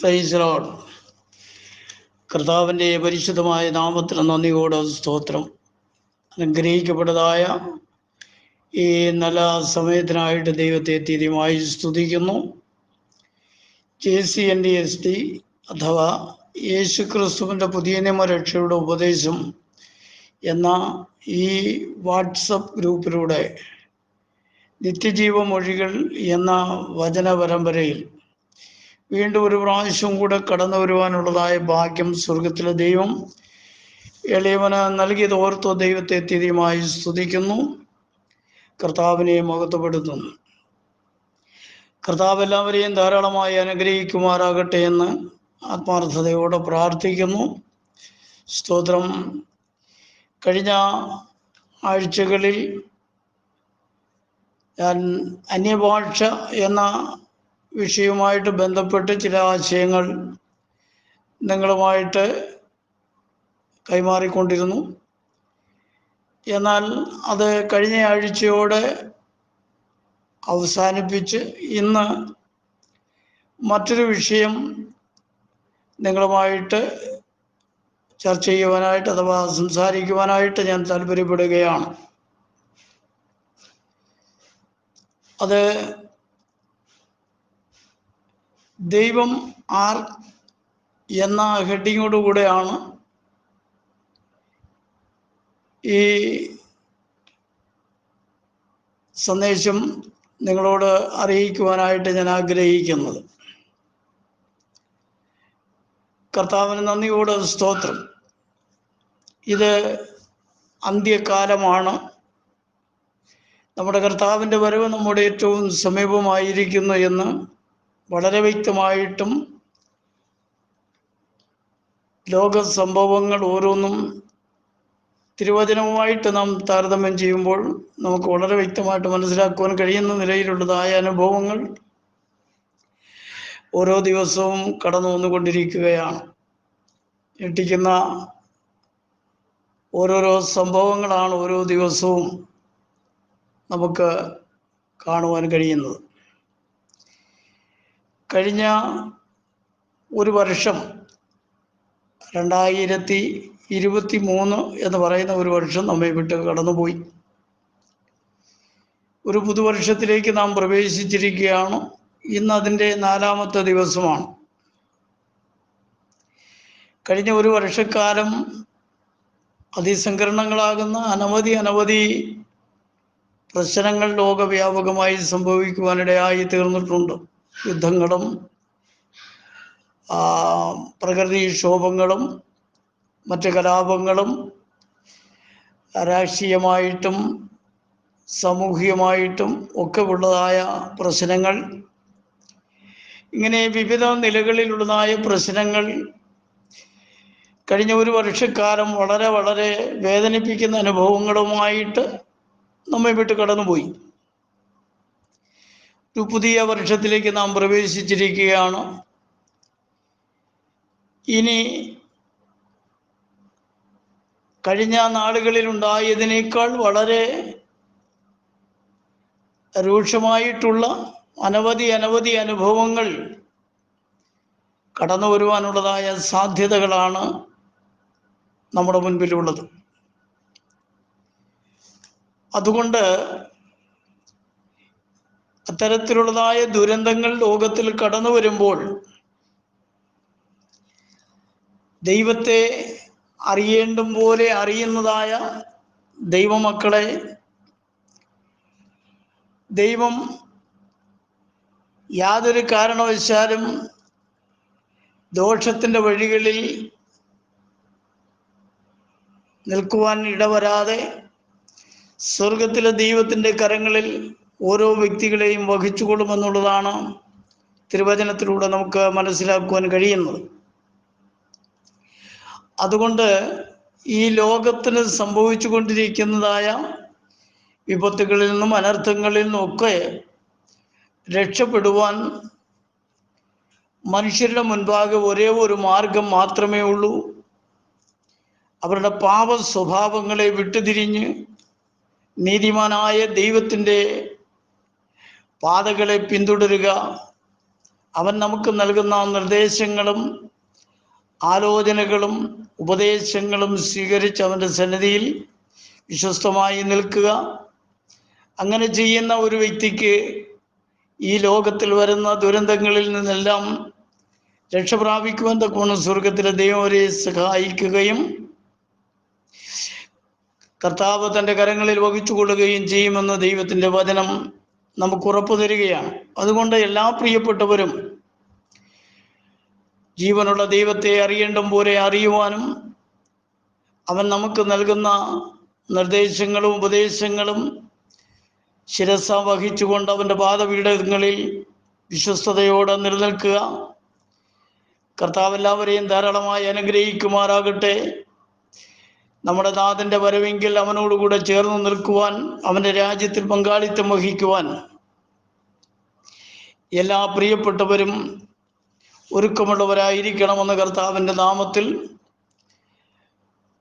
Praise Lord. കർത്താവിൻ്റെ പരിശുദ്ധമായ നാമത്തിന് നന്ദിയോടെ സ്തോത്രം. അനുഗ്രഹിക്കപ്പെട്ടതായ ഈ നല്ല സമയത്തിനായിട്ട് ദൈവത്തെ തീരുമായി സ്തുതിക്കുന്നു. JCNDST അഥവാ യേശു ക്രിസ്തുവിൻ്റെ പുതിയ നിയമരക്ഷയുടെ ഉപദേശം എന്ന ഈ വാട്സപ്പ് ഗ്രൂപ്പിലൂടെ നിത്യജീവ മൊഴികൾ എന്ന വചന പരമ്പരയിൽ വീണ്ടും ഒരു പ്രാവശ്യം കൂടെ കടന്നു വരുവാനുള്ളതായ ഭാഗ്യം സ്വർഗത്തിലെ ദൈവം എളിയവന് നൽകിയത് ഓർത്തോ ദൈവത്തെ തിരിയുമായി സ്തുതിക്കുന്നു. കർത്താവിനെ മഹത്വപ്പെടുത്തുന്നു. കർത്താവ് എല്ലാവരെയും ധാരാളമായി അനുഗ്രഹിക്കുമാറാകട്ടെ എന്ന് ആത്മാർത്ഥതയോടെ പ്രാർത്ഥിക്കുന്നു. സ്തോത്രം. കഴിഞ്ഞ ആഴ്ചകളിൽ ഞാൻ അന്യഭാഷ എന്ന വിഷയവുമായിട്ട് ബന്ധപ്പെട്ട് ചില ആശയങ്ങൾ നിങ്ങളുമായിട്ട് കൈമാറിക്കൊണ്ടിരുന്നു. എന്നാൽ അത് കഴിഞ്ഞ ആഴ്ചയോടെ അവസാനിപ്പിച്ച് ഇന്ന് മറ്റൊരു വിഷയം നിങ്ങളുമായിട്ട് ചർച്ച ചെയ്യുവാനായിട്ട് അഥവാ സംസാരിക്കുവാനായിട്ട് ഞാൻ താല്പര്യപ്പെടുകയാണ്. അത് ദൈവം ആർ എന്ന ഹെഡിങ്ങോടുകൂടെയാണ് ഈ സന്ദേശം നിങ്ങളോട് അറിയിക്കുവാനായിട്ട് ഞാൻ ആഗ്രഹിക്കുന്നത്. കർത്താവിന് നന്ദിയോട് സ്തോത്രം. ഇത് അന്ത്യകാലമാണ്. നമ്മുടെ കർത്താവിൻ്റെ വരവ് നമ്മുടെ ഏറ്റവും സമീപമായിരിക്കുന്നു എന്ന് വളരെ വ്യക്തമായിട്ടും ലോക സംഭവങ്ങൾ ഓരോന്നും തിരുവചനവുമായിട്ട് നാം താരതമ്യം ചെയ്യുമ്പോൾ നമുക്ക് വളരെ വ്യക്തമായിട്ട് മനസ്സിലാക്കുവാൻ കഴിയുന്ന നിലയിലുള്ളതായ അനുഭവങ്ങൾ ഓരോ ദിവസവും കടന്നു വന്നുകൊണ്ടിരിക്കുകയാണ്. ഞെട്ടിക്കുന്ന ഓരോരോ സംഭവങ്ങളാണ് ഓരോ ദിവസവും നമുക്ക് കാണുവാൻ കഴിയുന്നത്. കഴിഞ്ഞ ഒരു വർഷം 2023 എന്ന് പറയുന്ന ഒരു വർഷം നമ്മെ വിട്ട് കടന്നുപോയി. ഒരു പുതുവർഷത്തിലേക്ക് നാം പ്രവേശിച്ചിരിക്കുകയാണ്. ഇന്ന് അതിൻ്റെ 4ാമത്തെ ദിവസമാണ്. കഴിഞ്ഞ ഒരു വർഷക്കാലം അതിസങ്കീർണങ്ങളാകുന്ന അനവധി പ്രശ്നങ്ങൾ ലോകവ്യാപകമായി സംഭവിക്കുവാനിടയായി തീർന്നിട്ടുണ്ട്. യുദ്ധങ്ങളും പ്രകൃതിക്ഷോഭങ്ങളും മറ്റ് കലാപങ്ങളും രാഷ്ട്രീയമായിട്ടും സാമൂഹികമായിട്ടും ഒക്കെ ഉള്ളതായ പ്രശ്നങ്ങൾ, ഇങ്ങനെ വിവിധ നിലകളിലുള്ളതായ പ്രശ്നങ്ങൾ കഴിഞ്ഞ ഒരു വർഷക്കാലം വളരെ വേദനിപ്പിക്കുന്ന അനുഭവങ്ങളുമായിട്ട് നമ്മെ വിട്ട് കടന്നുപോയി. ഒരു പുതിയ വർഷത്തിലേക്ക് നാം പ്രവേശിച്ചിരിക്കുകയാണ്. ഇനി കഴിഞ്ഞ നാളുകളിലുണ്ടായതിനേക്കാൾ വളരെ രൂക്ഷമായിട്ടുള്ള അനവധി അനുഭവങ്ങൾ കടന്നു വരുവാനുള്ളതായ സാധ്യതകളാണ് നമ്മുടെ മുൻപിലുള്ളത്. അതുകൊണ്ട് അത്തരത്തിലുള്ളതായ ദുരന്തങ്ങൾ ലോകത്തിൽ കടന്നു വരുമ്പോൾ ദൈവത്തെ അറിയേണ്ടും പോലെ അറിയുന്നതായ ദൈവമക്കളെ ദൈവം യാതൊരു കാരണവശാലും ദോഷത്തിൻ്റെ വഴികളിൽ നിൽക്കുവാൻ ഇടവരാതെ സ്വർഗത്തിലെ ദൈവത്തിൻ്റെ കരങ്ങളിൽ ഓരോ വ്യക്തികളെയും വഹിച്ചുകൊള്ളുമെന്നുള്ളതാണ് തിരുവചനത്തിലൂടെ നമുക്ക് മനസ്സിലാക്കുവാൻ കഴിയുന്നത്. അതുകൊണ്ട് ഈ ലോകത്തിന് സംഭവിച്ചു കൊണ്ടിരിക്കുന്നതായ വിപത്തുകളിൽ നിന്നും അനർത്ഥങ്ങളിൽ നിന്നുമൊക്കെ രക്ഷപ്പെടുവാൻ മനുഷ്യരുടെ മുൻപാകെ ഒരേ ഒരു മാർഗം മാത്രമേ ഉള്ളൂ. അവരുടെ പാപ സ്വഭാവങ്ങളെ വിട്ടുതിരിഞ്ഞ് നീതിമാനായ ദൈവത്തിൻ്റെ പാതകളെ പിന്തുടരുക, അവൻ നമുക്ക് നൽകുന്ന നിർദ്ദേശങ്ങളും ആലോചനകളും ഉപദേശങ്ങളും സ്വീകരിച്ച് അവൻ്റെ സന്നിധിയിൽ വിശ്വസ്തമായി നിൽക്കുക. അങ്ങനെ ചെയ്യുന്ന ഒരു വ്യക്തിക്ക് ഈ ലോകത്തിൽ വരുന്ന ദുരന്തങ്ങളിൽ നിന്നെല്ലാം രക്ഷപ്രാപിക്കുവാൻ തക്കവണ്ണം സ്വർഗത്തിലെ ദൈവം അവരെ സഹായിക്കുകയും കർത്താവ് തൻ്റെ കരങ്ങളിൽ വഹിച്ചു കൊള്ളുകയും ചെയ്യുമെന്ന് ദൈവത്തിൻ്റെ വചനം നമുക്ക് ഉറപ്പു തരികയാണ്. അതുകൊണ്ട് എല്ലാ പ്രിയപ്പെട്ടവരും ജീവനുള്ള ദൈവത്തെ അറിയേണ്ടും പോലെ അറിയുവാനും അവൻ നമുക്ക് നൽകുന്ന നിർദ്ദേശങ്ങളും ഉപദേശങ്ങളും ശിരസ വഹിച്ചുകൊണ്ട് അവൻ്റെ പാദപീഠങ്ങളിൽ വിശ്വസ്തയോടെ നിലനിൽക്കുക. കർത്താവ് എല്ലാവരെയും ധാരാളമായി അനുഗ്രഹിക്കുമാറാകട്ടെ. നമ്മുടെ നാഥൻ്റെ വരവെങ്കിൽ അവനോടുകൂടെ ചേർന്ന് നിൽക്കുവാൻ, അവൻ്റെ രാജ്യത്തിൽ പങ്കാളിത്തം വഹിക്കുവാൻ എല്ലാ പ്രിയപ്പെട്ടവരും ഒരുക്കമുള്ളവരായിരിക്കണമെന്ന് കർത്താവിൻ്റെ നാമത്തിൽ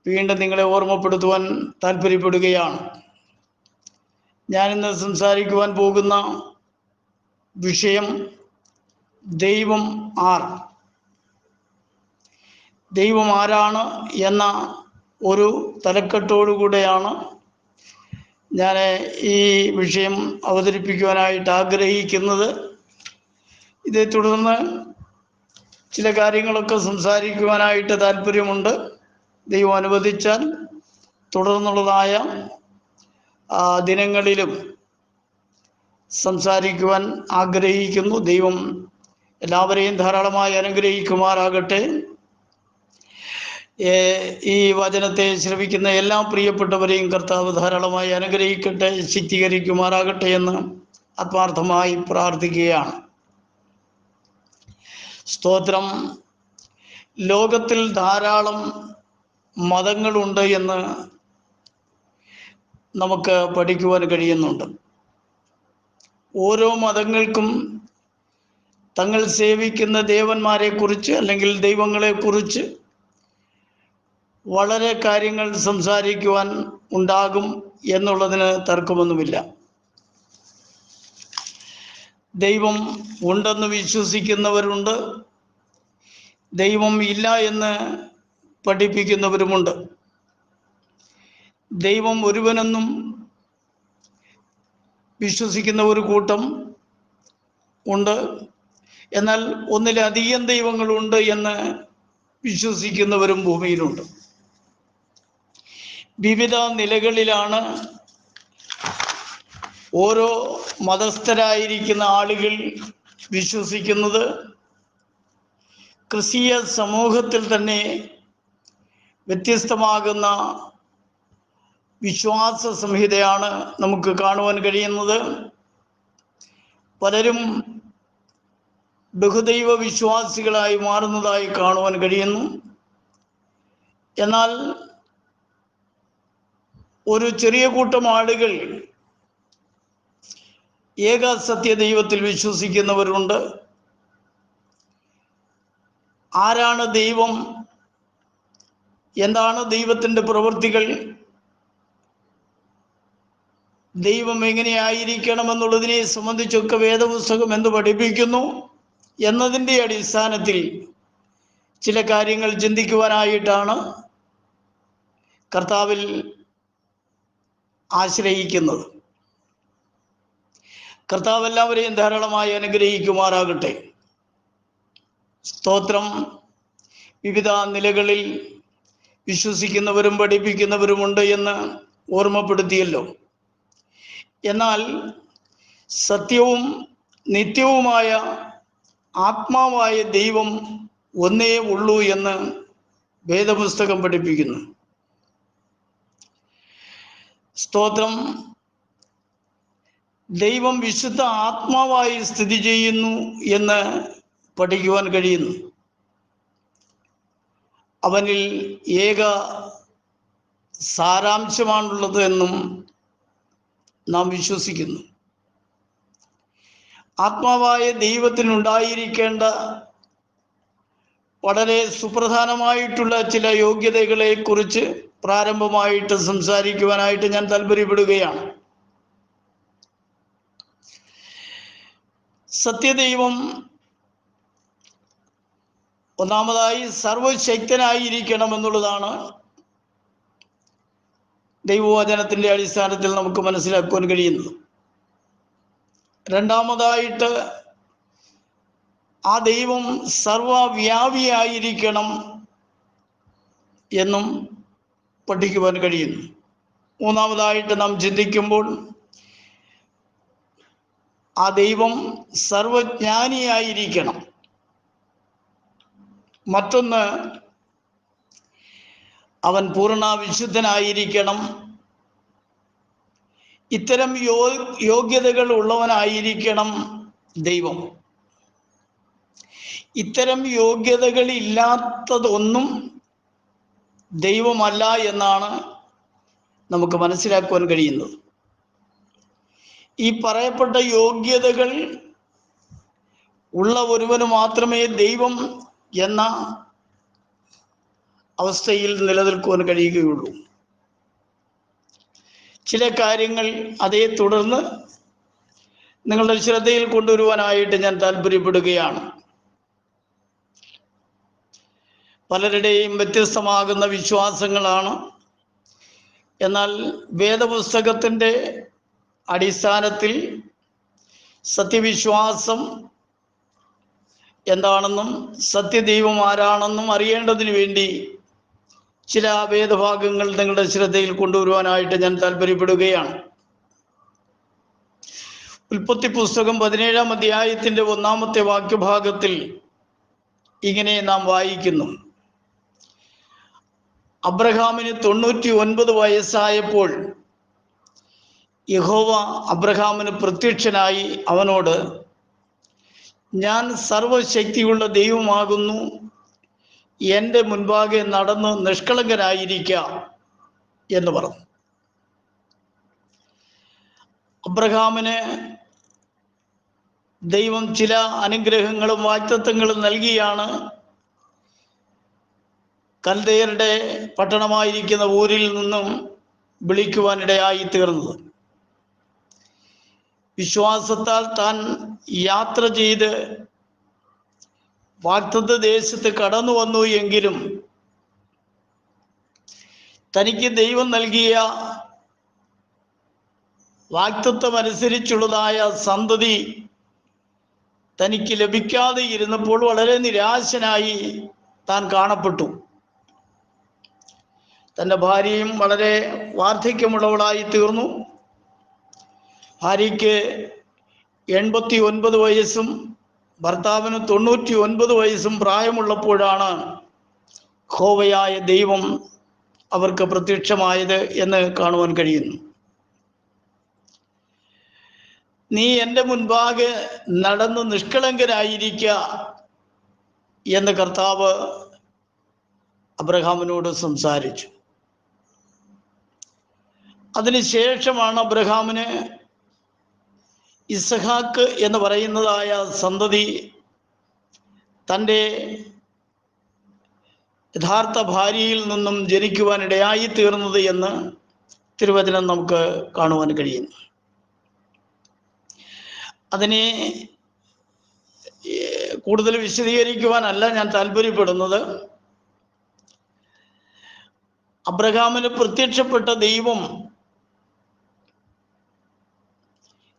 വീണ്ടും നിങ്ങളെ ഓർമ്മപ്പെടുത്തുവാൻ താല്പര്യപ്പെടുകയാണ്. ഞാനിന്ന് സംസാരിക്കുവാൻ പോകുന്ന വിഷയം ദൈവം ആർ. ദൈവം ആരാണ് എന്ന ഒരു തലക്കെട്ടോടുകൂടെയാണ് ഞാൻ ഈ വിഷയം അവതരിപ്പിക്കുവാനായിട്ട് ആഗ്രഹിക്കുന്നത്. ഇതേ തുടർന്ന് ചില കാര്യങ്ങളൊക്കെ സംസാരിക്കുവാനായിട്ട് താല്പര്യമുണ്ട്. ദൈവം അനുവദിച്ചാൽ തുടർന്നുള്ളതായ ദിനങ്ങളിലും സംസാരിക്കുവാൻ ആഗ്രഹിക്കുന്നു. ദൈവം എല്ലാവരെയും ധാരാളമായി അനുഗ്രഹിക്കുമാറാകട്ടെ. ഈ വചനത്തെ ശ്രവിക്കുന്ന എല്ലാ പ്രിയപ്പെട്ടവരെയും കർത്താവ് ധാരാളമായി അനുഗ്രഹിക്കട്ടെ, ശക്തീകരിക്കുമാറാകട്ടെ എന്ന് ആത്മാർത്ഥമായി പ്രാർത്ഥിക്കുകയാണ്. സ്തോത്രം. ലോകത്തിൽ ധാരാളം മതങ്ങളുണ്ട് എന്ന് നമുക്ക് പഠിക്കുവാൻ കഴിയുന്നുണ്ട്. ഓരോ മതങ്ങൾക്കും തങ്ങൾ സേവിക്കുന്ന ദേവന്മാരെക്കുറിച്ച് അല്ലെങ്കിൽ ദൈവങ്ങളെക്കുറിച്ച് വളരെ കാര്യങ്ങൾ സംസാരിക്കുവാൻ ഉണ്ടാകും എന്നുള്ളതിന് തർക്കമൊന്നുമില്ല. ദൈവം ഉണ്ടെന്ന് വിശ്വസിക്കുന്നവരുണ്ട്, ദൈവം ഇല്ല എന്ന് പഠിപ്പിക്കുന്നവരുമുണ്ട്. ദൈവം ഒരുവനെന്നും വിശ്വസിക്കുന്ന ഒരു കൂട്ടം ഉണ്ട്, എന്നാൽ ഒന്നിലധികം ദൈവങ്ങളുണ്ട് എന്ന് വിശ്വസിക്കുന്നവരും ഭൂമിയിലുണ്ട്. വിവിധ നിലകളിലാണ് ഓരോ മതസ്ഥരായിരിക്കുന്ന ആളുകൾ വിശ്വസിക്കുന്നത്. ക്രിസ്തീയ സമൂഹത്തിൽ തന്നെ വ്യത്യസ്തമാകുന്ന വിശ്വാസ സംഹിതയാണ് നമുക്ക് കാണുവാൻ കഴിയുന്നത്. പലരും ബഹുദൈവ വിശ്വാസികളായി മാറുന്നതായി കാണുവാൻ കഴിയുന്നു. എന്നാൽ ഒരു ചെറിയ കൂട്ടം ആളുകൾ ഏക സത്യദൈവത്തിൽ വിശ്വസിക്കുന്നവരുണ്ട്. ആരാണ് ദൈവം, എന്താണ് ദൈവത്തിൻ്റെ പ്രവൃത്തികൾ, ദൈവം എങ്ങനെയായിരിക്കണമെന്നുള്ളതിനെ സംബന്ധിച്ചൊക്കെ വേദപുസ്തകം എന്ത് പഠിപ്പിക്കുന്നു എന്നതിൻ്റെ അടിസ്ഥാനത്തിൽ ചില കാര്യങ്ങൾ ചിന്തിക്കുവാനായിട്ടാണ് കർത്താവിൽ ആശ്രയിക്കുന്നത്. കർത്താവ് എല്ലാവരെയും ധാരാളമായി അനുഗ്രഹിക്കുമാറാകട്ടെ. സ്തോത്രം. വിവിധ നിലകളിൽ വിശ്വസിക്കുന്നവരും പഠിപ്പിക്കുന്നവരുമുണ്ട് എന്ന് ഓർമ്മപ്പെടുത്തിയല്ലോ. എന്നാൽ സത്യവും നിത്യവുമായ ആത്മാവായ ദൈവം ഒന്നേ ഉള്ളൂ എന്ന് വേദപുസ്തകം പഠിപ്പിക്കുന്നു. സ്തോത്രം. ദൈവം വിശുദ്ധ ആത്മാവായി സ്ഥിതി ചെയ്യുന്നു എന്ന് പഠിക്കുവാൻ കഴിയുന്നു. അവനിൽ ഏക സാരാംശമാണുള്ളത് എന്നും നാം വിശ്വസിക്കുന്നു. ആത്മാവായ ദൈവത്തിനുണ്ടായിരിക്കേണ്ട വളരെ സുപ്രധാനമായിട്ടുള്ള ചില യോഗ്യതകളെ കുറിച്ച് പ്രാരംഭമായിട്ട് സംസാരിക്കുവാനായിട്ട് ഞാൻ താല്പര്യപ്പെടുകയാണ്. സത്യദൈവം ഒന്നാമതായി സർവശക്തനായിരിക്കണം എന്നുള്ളതാണ് ദൈവവചനത്തിൻ്റെ അടിസ്ഥാനത്തിൽ നമുക്ക് മനസ്സിലാക്കുവാൻ കഴിയുന്നത്. രണ്ടാമതായിട്ട് ആ ദൈവം സർവവ്യാപിയായിരിക്കണം എന്നും പഠിക്കുവാൻ കഴിയുന്നു. മൂന്നാമതായിട്ട് നാം ചിന്തിക്കുമ്പോൾ ആ ദൈവം സർവജ്ഞാനിയായിരിക്കണം. മറ്റൊന്ന്, അവൻ പൂർണ്ണ വിശുദ്ധനായിരിക്കണം. ഇത്തരം യോഗ്യതകൾ ഉള്ളവനായിരിക്കണം ദൈവം. ഇത്തരം യോഗ്യതകൾ ഇല്ലാത്തതൊന്നും ദൈവമല്ല എന്നാണ് നമുക്ക് മനസ്സിലാക്കുവാൻ കഴിയുന്നത്. ഈ പറയപ്പെട്ട യോഗ്യതകൾ ഉള്ള ഒരുവന് മാത്രമേ ദൈവം എന്ന അവസ്ഥയിൽ നിലനിൽക്കുവാൻ കഴിയുകയുള്ളൂ. ചില കാര്യങ്ങൾ അതേ തുടർന്ന് നിങ്ങളുടെ ശ്രദ്ധയിൽ കൊണ്ടുവരുവാനായിട്ട് ഞാൻ താല്പര്യപ്പെടുകയാണ്. പലരുടെയും വ്യത്യസ്തമാകുന്ന വിശ്വാസങ്ങളാണ്. എന്നാൽ വേദപുസ്തകത്തിൻ്റെ അടിസ്ഥാനത്തിൽ സത്യവിശ്വാസം എന്താണെന്നും സത്യദൈവം ആരാണെന്നും അറിയേണ്ടതിന് വേണ്ടി ചില വേദഭാഗങ്ങൾ നിങ്ങളുടെ ശ്രദ്ധയിൽ കൊണ്ടുവരുവാനായിട്ട് ഞാൻ താല്പര്യപ്പെടുകയാണ്. ഉൽപ്പത്തി പുസ്തകം 17-ാം അധ്യായത്തിൻ്റെ 1-ാമത്തെ വാക്യഭാഗത്തിൽ ഇങ്ങനെ നാം വായിക്കുന്നു: അബ്രഹാമിന് 99 വയസ്സായപ്പോൾ യഹോവ അബ്രഹാമിന് പ്രത്യക്ഷനായി അവനോട്, ഞാൻ സർവശക്തിയുള്ള ദൈവമാകുന്നു, എൻ്റെ മുൻപാകെ നടന്ന് നിഷ്കളങ്കനായിരിക്കുക എന്ന് പറഞ്ഞു. അബ്രഹാമിന് ദൈവം ചില അനുഗ്രഹങ്ങളും വാഗ്ദത്തങ്ങളും നൽകിയാണ് കൽദയരുടെ പട്ടണമായിരിക്കുന്ന ഊരിൽ നിന്നും വിളിക്കുവാനിടയായി തീർന്നത്. വിശ്വാസത്താൽ താൻ യാത്ര ചെയ്ത് വാഗ്ദത്ത ദേശത്ത് കടന്നു വന്നു എങ്കിലും തനിക്ക് ദൈവം നൽകിയ വാഗ്ദത്തമനുസരിച്ചുള്ളതായ സന്തതി തനിക്ക് ലഭിക്കാതെ ഇരുന്നപ്പോൾ വളരെ നിരാശനായി താൻ കാണപ്പെട്ടു. തൻ്റെ ഭാര്യയും വളരെ വാർദ്ധക്യമുള്ളവളായി തീർന്നു. ഭാര്യയ്ക്ക് 89 വയസ്സും ഭർത്താവിന് 99 വയസ്സും പ്രായമുള്ളപ്പോഴാണ് യഹോവയായ ദൈവം അവർക്ക് പ്രത്യക്ഷമായത് എന്ന് കാണുവാൻ കഴിയുന്നു. നീ എൻ്റെ മുൻപാകെ നടന്ന് നിഷ്കളങ്കനായിരിക്കുക എന്ന് കർത്താവ് അബ്രഹാമിനോട് സംസാരിച്ചു. അതിനുശേഷമാണ് അബ്രഹാമിന് ഇസഹാക്ക് എന്ന് പറയുന്നതായ സന്തതി തൻ്റെ യഥാർത്ഥ ഭാര്യയിൽ നിന്നും ജനിക്കുവാനിടയായി തീർന്നത് എന്ന് തിരുവചനം നമുക്ക് കാണുവാൻ കഴിയുന്നു. അതിനെ കൂടുതൽ വിശദീകരിക്കുവാനല്ല ഞാൻ താല്പര്യപ്പെടുന്നത്. അബ്രഹാമിന് പ്രത്യക്ഷപ്പെട്ട ദൈവം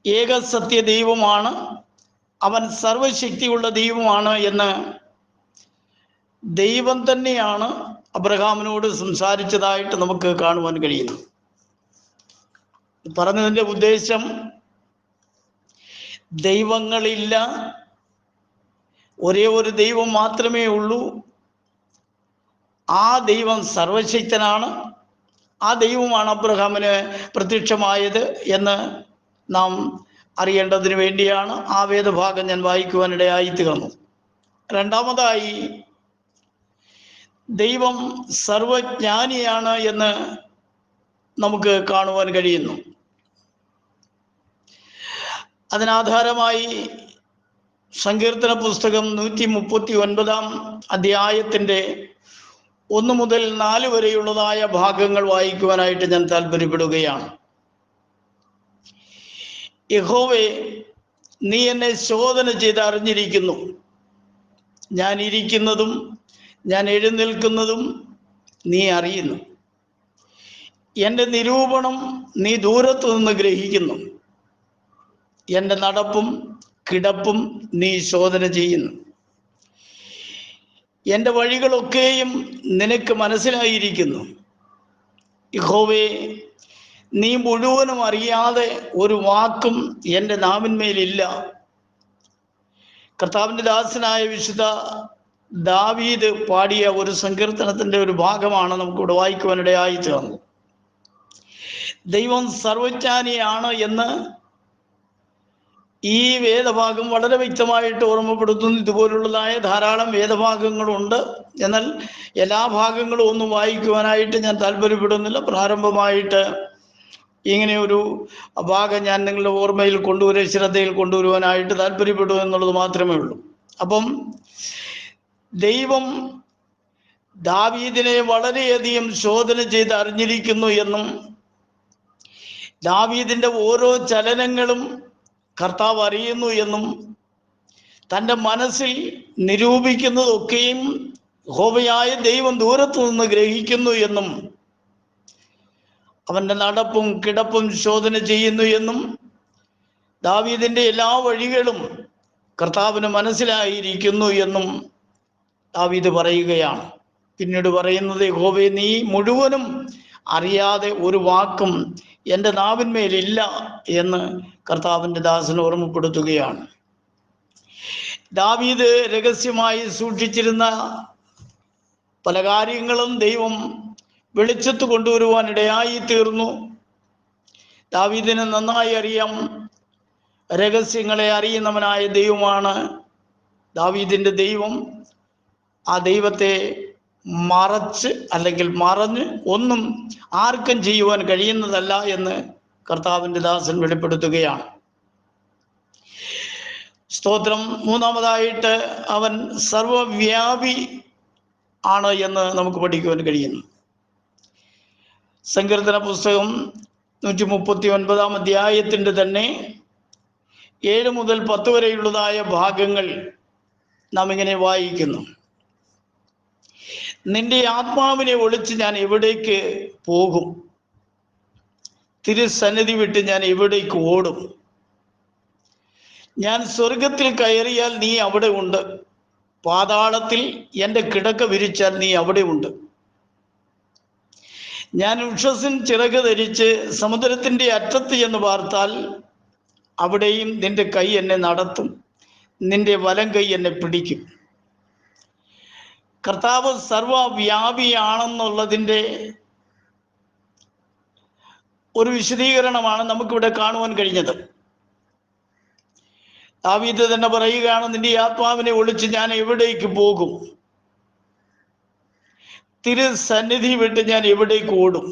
ഏക സത്യ ദൈവമാണ്, അവൻ സർവശക്തിയുള്ള ദൈവമാണ് എന്ന് ദൈവം തന്നെയാണ് അബ്രഹാമിനോട് സംസാരിച്ചതായിട്ട് നമുക്ക് കാണുവാൻ കഴിയുന്നു. പറഞ്ഞതിൻ്റെ ഉദ്ദേശം, ദൈവങ്ങളില്ല, ഒരേ ഒരു ദൈവം മാത്രമേ ഉള്ളൂ. ആ ദൈവം സർവശക്തനാണ്. ആ ദൈവമാണ് അബ്രഹാമിന് പ്രത്യക്ഷമായത് എന്ന് നാം അറിയേണ്ടതിന് വേണ്ടിയാണ് ആ വേദഭാഗം ഞാൻ വായിക്കുവാനിടയായി തീർന്നു. രണ്ടാമതായി, ദൈവം സർവജ്ഞാനിയാണ് എന്ന് നമുക്ക് കാണുവാൻ കഴിയുന്നു. അതിനാധാരമായി സങ്കീർത്തന പുസ്തകം 139-ാം അധ്യായത്തിൻ്റെ 1 മുതൽ 4 വരെയുള്ളതായ ഭാഗങ്ങൾ വായിക്കുവാനായിട്ട് ഞാൻ താല്പര്യപ്പെടുകയാണ്. യഹോവേ, നീ എന്നെ ശോധന ചെയ്ത് അറിഞ്ഞിരിക്കുന്നു. ഞാൻ ഇരിക്കുന്നതും ഞാൻ എഴുന്നേൽക്കുന്നതും നീ അറിയുന്നു. എൻ്റെ നിരൂപണം നീ ദൂരത്തു നിന്ന് ഗ്രഹിക്കുന്നു. എൻ്റെ നടപ്പും കിടപ്പും നീ ശോധന ചെയ്യുന്നു. എൻ്റെ വഴികളൊക്കെയും നിനക്ക് മനസ്സിലായിരിക്കുന്നു. യഹോവേ, നീ മുഴുവനും അറിയാതെ ഒരു വാക്കും എൻ്റെ നാവിന്മേലില്ല. കർത്താവിൻ്റെ ദാസനായ വിശുദ്ധ ദാവീദ് പാടിയ ഒരു സങ്കീർത്തനത്തിൻ്റെ ഒരു ഭാഗമാണ് നമുക്കിവിടെ വായിക്കുവാനിടയായി തീർന്നത്. ദൈവം സർവജ്ഞാനിയാണ് എന്ന് ഈ വേദഭാഗം വളരെ വ്യക്തമായിട്ട് ഓർമ്മപ്പെടുത്തുന്നു. ഇതുപോലുള്ളതായ ധാരാളം വേദഭാഗങ്ങളുണ്ട്. എന്നാൽ എല്ലാ ഭാഗങ്ങളും ഒന്നും വായിക്കുവാനായിട്ട് ഞാൻ താല്പര്യപ്പെടുന്നില്ല. പ്രാരംഭമായിട്ട് ഇങ്ങനെ ഒരു ഭാഗം ഞാൻ നിങ്ങളുടെ ഓർമ്മയിൽ ശ്രദ്ധയിൽ കൊണ്ടുവരുവാനായിട്ട് താല്പര്യപ്പെടും എന്നുള്ളത് മാത്രമേ ഉള്ളൂ. അപ്പം ദൈവം ദാവീദിനെ വളരെയധികം ശോധന ചെയ്ത് അറിഞ്ഞിരിക്കുന്നു എന്നും ദാവീദിൻ്റെ ഓരോ ചലനങ്ങളും കർത്താവ് അറിയുന്നു എന്നും തൻ്റെ മനസ്സിൽ നിരൂപിക്കുന്നതൊക്കെയും യഹോവയായ ദൈവം ദൂരത്തു നിന്ന് ഗ്രഹിക്കുന്നു എന്നും അവൻ്റെ നടപ്പും കിടപ്പും ശോധന ചെയ്യുന്നു എന്നും ദാവീദിൻ്റെ എല്ലാ വഴികളും കർത്താവിന് മനസ്സിലായിരിക്കുന്നു എന്നും ദാവീദ് പറയുകയാണ്. പിന്നീട് പറയുന്നത്, യഹോവേ, നീ മുഴുവനും അറിയാതെ ഒരു വാക്കും എൻ്റെ നാവിന്മേലില്ല എന്ന് കർത്താവിൻ്റെ ദാസൻ ഓർമ്മപ്പെടുത്തുകയാണ്. ദാവീദ് രഹസ്യമായി സൂക്ഷിച്ചിരുന്ന പല കാര്യങ്ങളും ദൈവം വെളിച്ചത്ത് കൊണ്ടുവരുവാൻ ഇടയായി തീർന്നു. ദാവീദിന് നന്നായി അറിയാം, രഹസ്യങ്ങളെ അറിയുന്നവനായ ദൈവമാണ് ദാവീദിൻ്റെ ദൈവം. ആ ദൈവത്തെ മറച്ച് അല്ലെങ്കിൽ മറഞ്ഞ് ഒന്നും ആർക്കും ചെയ്യുവാൻ കഴിയുന്നതല്ല എന്ന് കർത്താവിൻ്റെ ദാസൻ വെളിപ്പെടുത്തുകയാണ്. സ്തോത്രം. മൂന്നാമതായിട്ട് അവൻ സർവവ്യാപി ആണ് എന്ന് നമുക്ക് പഠിക്കുവാൻ കഴിയുന്നു. സങ്കീർത്തന പുസ്തകം 139 അധ്യായത്തിൻ്റെ തന്നെ 7 മുതൽ 10 വരെയുള്ളതായ ഭാഗങ്ങൾ നാം ഇങ്ങനെ വായിക്കുന്നു. നിന്റെ ആത്മാവിനെ ഒളിച്ച് ഞാൻ എവിടേക്ക് പോകും? തിരുസന്നിധി വിട്ട് ഞാൻ എവിടേക്ക് ഓടും? ഞാൻ സ്വർഗത്തിൽ കയറിയാൽ നീ അവിടെ ഉണ്ട്, പാതാളത്തിൽ എൻ്റെ കിടക്ക വിരിച്ചാൽ നീ അവിടെ ഉണ്ട്. ഞാൻ ഉഷസ്സിൻ ചിറക് ധരിച്ച് സമുദ്രത്തിൻ്റെ അറ്റത്ത് എന്ന് പാർത്താൽ അവിടെയും നിന്റെ കൈ എന്നെ നടത്തും, നിന്റെ വലം കൈ എന്നെ പിടിക്കും. കർത്താവ് സർവവ്യാപിയാണെന്നുള്ളതിൻ്റെ ഒരു വിശദീകരണമാണ് നമുക്കിവിടെ കാണുവാൻ കഴിഞ്ഞത്. ദാവീദ് തന്നെ പറയുകയാണ്, നിന്റെ ആത്മാവിനെ ഒളിച്ച് ഞാൻ എവിടേക്ക് പോകും? തിരുസന്നിധി വിട്ട് ഞാൻ എവിടേക്ക് ഓടും?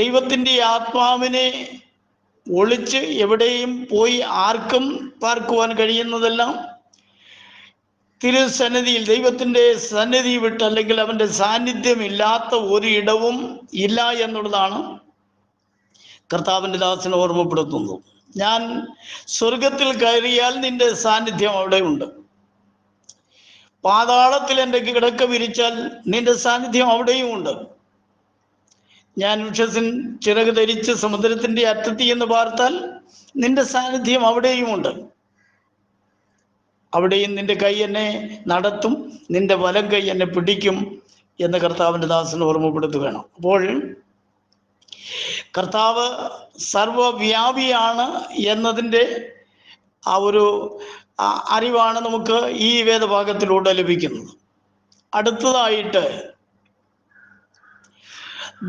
ദൈവത്തിൻ്റെ ആത്മാവിനെ ഒളിച്ച് എവിടെയും പോയി ആർക്കും പാർക്കുവാൻ കഴിയുന്നതെല്ലാം തിരുസന്നിധിയിൽ, ദൈവത്തിൻ്റെ സന്നിധി വിട്ട് അല്ലെങ്കിൽ അവൻ്റെ സാന്നിധ്യം ഇല്ലാത്ത ഒരു ഇടവും ഇല്ല എന്നുള്ളതാണ് കർത്താവിൻ്റെ ദാസനെ ഓർമ്മപ്പെടുത്തുന്നത്. ഞാൻ സ്വർഗത്തിൽ കയറിയാൽ നിന്റെ സാന്നിധ്യം അവിടെ ഉണ്ട്, പാതാളത്തിൽ എൻ്റെ കിടക്ക വിരിച്ചാൽ നിന്റെ സാന്നിധ്യം അവിടെയും ഉണ്ട്. ഞാൻ ഉഷസ്സിൻ ചിറക് ധരിച്ച് സമുദ്രത്തിൻ്റെ അറ്റത്തി എന്ന് പാർത്താൽ നിന്റെ സാന്നിധ്യം അവിടെയും ഉണ്ട്, അവിടെയും നിന്റെ കൈ എന്നെ നടത്തും, നിന്റെ വലം കൈ എന്നെ പിടിക്കും എന്ന് കർത്താവിൻ്റെ ദാസനെ ഓർമ്മപ്പെടുത്തുകയാണ്. അപ്പോൾ കർത്താവ് സർവവ്യാപിയാണ് എന്നതിൻ്റെ ആ ഒരു അറിവാണ് നമുക്ക് ഈ വേദഭാഗത്തിലൂടെ ലഭിക്കുന്നത്. അടുത്തതായിട്ട്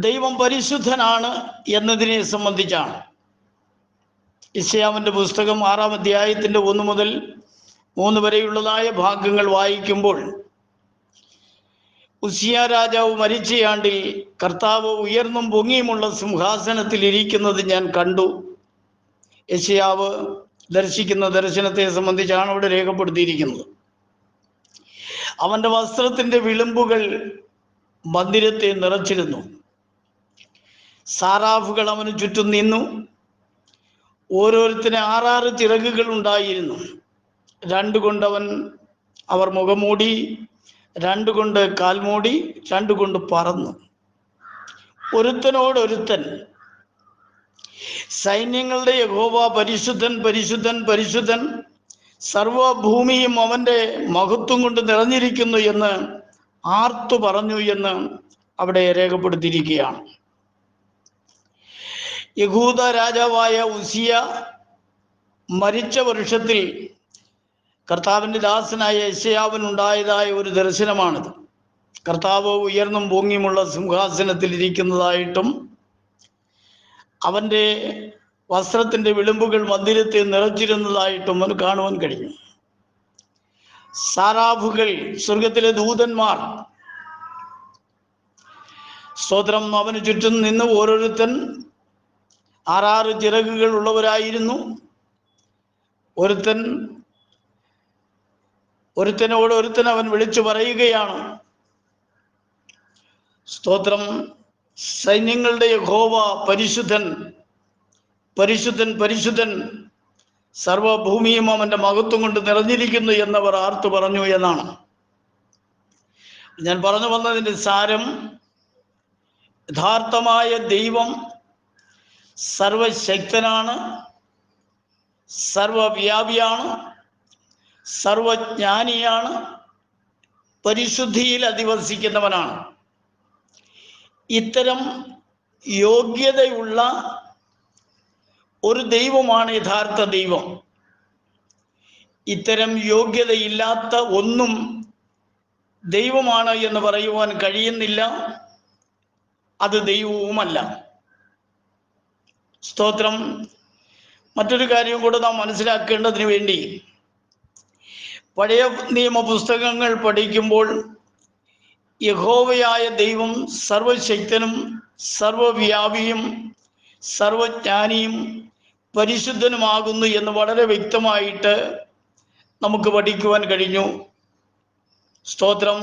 ദൈവം പരിശുദ്ധനാണ് എന്നതിനെ സംബന്ധിച്ചാണ്. യെശയ്യാവിൻ്റെ പുസ്തകം 6 അധ്യായത്തിൻ്റെ 1 മുതൽ 3 വരെയുള്ളതായ ഭാഗങ്ങൾ വായിക്കുമ്പോൾ, ഉസിയ രാജാവ് മരിച്ചയാണ്ടിൽ കർത്താവ് ഉയർന്നും പൊങ്ങിയുമുള്ള സിംഹാസനത്തിൽ ഇരിക്കുന്നത് ഞാൻ കണ്ടു. യെശയ്യാവ് ദർശിക്കുന്ന ദർശനത്തെ സംബന്ധിച്ചാണ് ഇവിടെ രേഖപ്പെടുത്തിയിരിക്കുന്നത്. അവൻ്റെ വസ്ത്രത്തിൻ്റെ വിളുമ്പുകൾ മന്ദിരത്തെ നിറച്ചിരുന്നു, സാറാഫുകൾ അവന് ചുറ്റും നിന്നു. ഓരോരുത്തന് 6 ചിറകുകൾ ഉണ്ടായിരുന്നു. 2 കൊണ്ടവൻ അവർ മുഖംമൂടി, രണ്ടുകൊണ്ട് കാൽമൂടി, രണ്ടുകൊണ്ട് പറന്നു. ഒരുത്തനോടൊരുത്തൻ, സൈന്യങ്ങളുടെ യഹോവ പരിശുദ്ധൻ, പരിശുദ്ധൻ, പരിശുദ്ധൻ, സർവഭൂമിയും അവൻ്റെ മഹത്വം കൊണ്ട് നിറഞ്ഞിരിക്കുന്നു എന്ന് ആർത്തു പറഞ്ഞു എന്ന് അവിടെ രേഖപ്പെടുത്തിയിരിക്കുകയാണ്. യഹൂദ രാജാവായ ഉസിയ മരിച്ച വർഷത്തിൽ കർത്താവിൻ്റെ ദാസനായ യെശയ്യാവിനുണ്ടായതായ ഒരു ദർശനമാണിത്. കർത്താവ് ഉയർന്നും പൊങ്ങിയുമുള്ള സിംഹാസനത്തിൽ ഇരിക്കുന്നതായിട്ടും അവൻ്റെ വസ്ത്രത്തിൻ്റെ വിളിമ്പുകൾ മന്ദിരത്തെ നിറച്ചിരുന്നതായിട്ടും അവന് കാണുവാൻ കഴിഞ്ഞു. സാറാഫുകൾ, സ്വർഗത്തിലെ ദൂതന്മാർ, സ്തോത്രം, അവന് ചുറ്റും നിന്ന് ഓരോരുത്തൻ 6 ചിറകുകൾ ഉള്ളവരായിരുന്നു. ഒരുത്തനോട് ഒരുത്തൻ അവൻ വിളിച്ചു പറയുകയാണ്, സ്തോത്രം, സൈന്യങ്ങളുടെ യഹോവ പരിശുദ്ധൻ, പരിശുദ്ധൻ, പരിശുദ്ധൻ, സർവഭൂമിയും അവൻ്റെ മഹത്വം കൊണ്ട് നിറഞ്ഞിരിക്കുന്നു എന്നവർ ആർത്തു പറഞ്ഞു എന്നാണ്. ഞാൻ പറഞ്ഞു വന്നതിൻ്റെ സാരം, യഥാർത്ഥമായ ദൈവം സർവശക്തനാണ്, സർവവ്യാപിയാണ്, സർവജ്ഞാനിയാണ്, പരിശുദ്ധിയിൽ അധിവസിക്കുന്നവനാണ്. ഇത്തരം യോഗ്യതയുള്ള ഒരു ദൈവമാണ് യഥാർത്ഥ ദൈവം. ഇത്തരം യോഗ്യതയില്ലാത്ത ഒന്നും ദൈവമാണ് എന്ന് പറയുവാൻ കഴിയുന്നില്ല. അത് ദൈവവുമല്ല. സ്തോത്രം. മറ്റൊരു കാര്യം കൂടെ നാം മനസ്സിലാക്കേണ്ടതിന് വേണ്ടി, പഴയ നിയമ പുസ്തകങ്ങൾ പഠിക്കുമ്പോൾ യഹോവയായ ദൈവം സർവശക്തനും, സർവവ്യാപിയും, സർവജ്ഞാനിയും, പരിശുദ്ധനുമാകുന്നു എന്ന് വളരെ വ്യക്തമായിട്ട് നമുക്ക് പഠിക്കുവാൻ കഴിഞ്ഞു. സ്തോത്രം.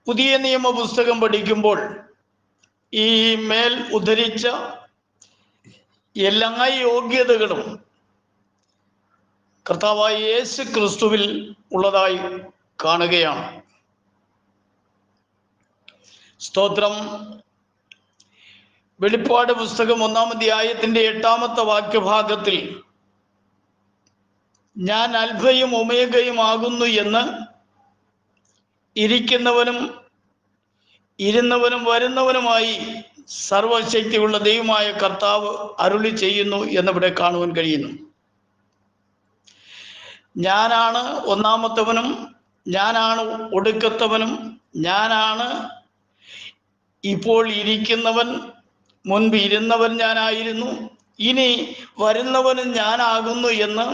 പുതിയ നിയമ പുസ്തകം പഠിക്കുമ്പോൾ ഈ മേൽ ഉദ്ധരിച്ച എല്ലാ യോഗ്യതകളും കർത്താവായ യേശു ക്രിസ്തുവിൽ ഉള്ളതായി കാണുകയാണ്. സ്തോത്രം. വെളിപ്പാട് പുസ്തകം 1-ാം അധ്യായത്തിന്റെ 8-ാമത്തെ വാക്യഭാഗത്തിൽ ഞാൻ അൽഫയും ഒമേഗയും ആകുന്നു എന്ന് ഇരിക്കുന്നവനും ഇരുന്നവനും വരുന്നവനുമായി സർവശക്തിയുള്ള ദൈവമായ കർത്താവ് അരുളി ചെയ്യുന്നു എന്നിവിടെ കാണുവാൻ കഴിയുന്നു. ഞാനാണ് ഒന്നാമത്തവനും, ഞാനാണ് ഒടുക്കത്തവനും, ഞാനാണ് ഇപ്പോൾ ഇരിക്കുന്നവൻ, മുൻപ് ഇരുന്നവൻ ഞാനായിരുന്നു, ഇനി വരുന്നവനും ഞാനാകുന്നു എന്ന്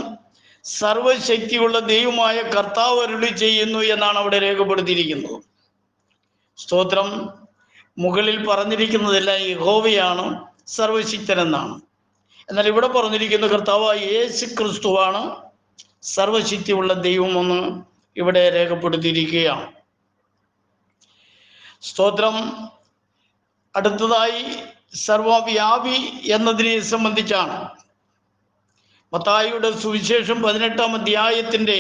സർവശക്തിയുള്ള ദൈവമായ കർത്താവ് അരുളി ചെയ്യുന്നു എന്നാണ് അവിടെ രേഖപ്പെടുത്തിയിരിക്കുന്നത്. സ്തോത്രം. മുകളിൽ പറഞ്ഞിരിക്കുന്നതെല്ലാം യഹോവയാണ്, സർവശക്തനെന്നാണ്. എന്നാൽ ഇവിടെ പറഞ്ഞിരിക്കുന്ന കർത്താവായ യേശു ക്രിസ്തുവാണ് സർവശക്തിയുള്ള ദൈവമെന്ന് ഇവിടെ രേഖപ്പെടുത്തിയിരിക്കുകയാണ്. സ്തോത്രം. അടുത്തതായി സർവവ്യാപി എന്നതിനെ സംബന്ധിച്ചാണ്. മത്തായിയുടെ സുവിശേഷം 18-ാം അധ്യായത്തിന്റെ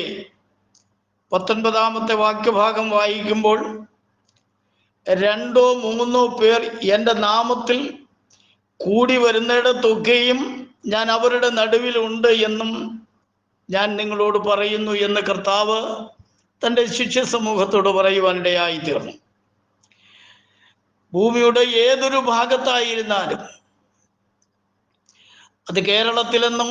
19-ാമത്തെ വാക്യഭാഗം വായിക്കുമ്പോൾ, 2 or 3 പേർ എൻ്റെ നാമത്തിൽ കൂടി വരുന്നിടത്തൊക്കെയും ഞാൻ അവരുടെ നടുവിലുണ്ട് എന്നും ഞാൻ നിങ്ങളോട് പറയുന്നു എന്ന് കർത്താവ് തൻ്റെ ശിഷ്യ സമൂഹത്തോട് പറയുവാനിടയായി തീർന്നു. ഭൂമിയുടെ ഏതൊരു ഭാഗത്തായിരുന്നാലും, അത് കേരളത്തിലെന്നോ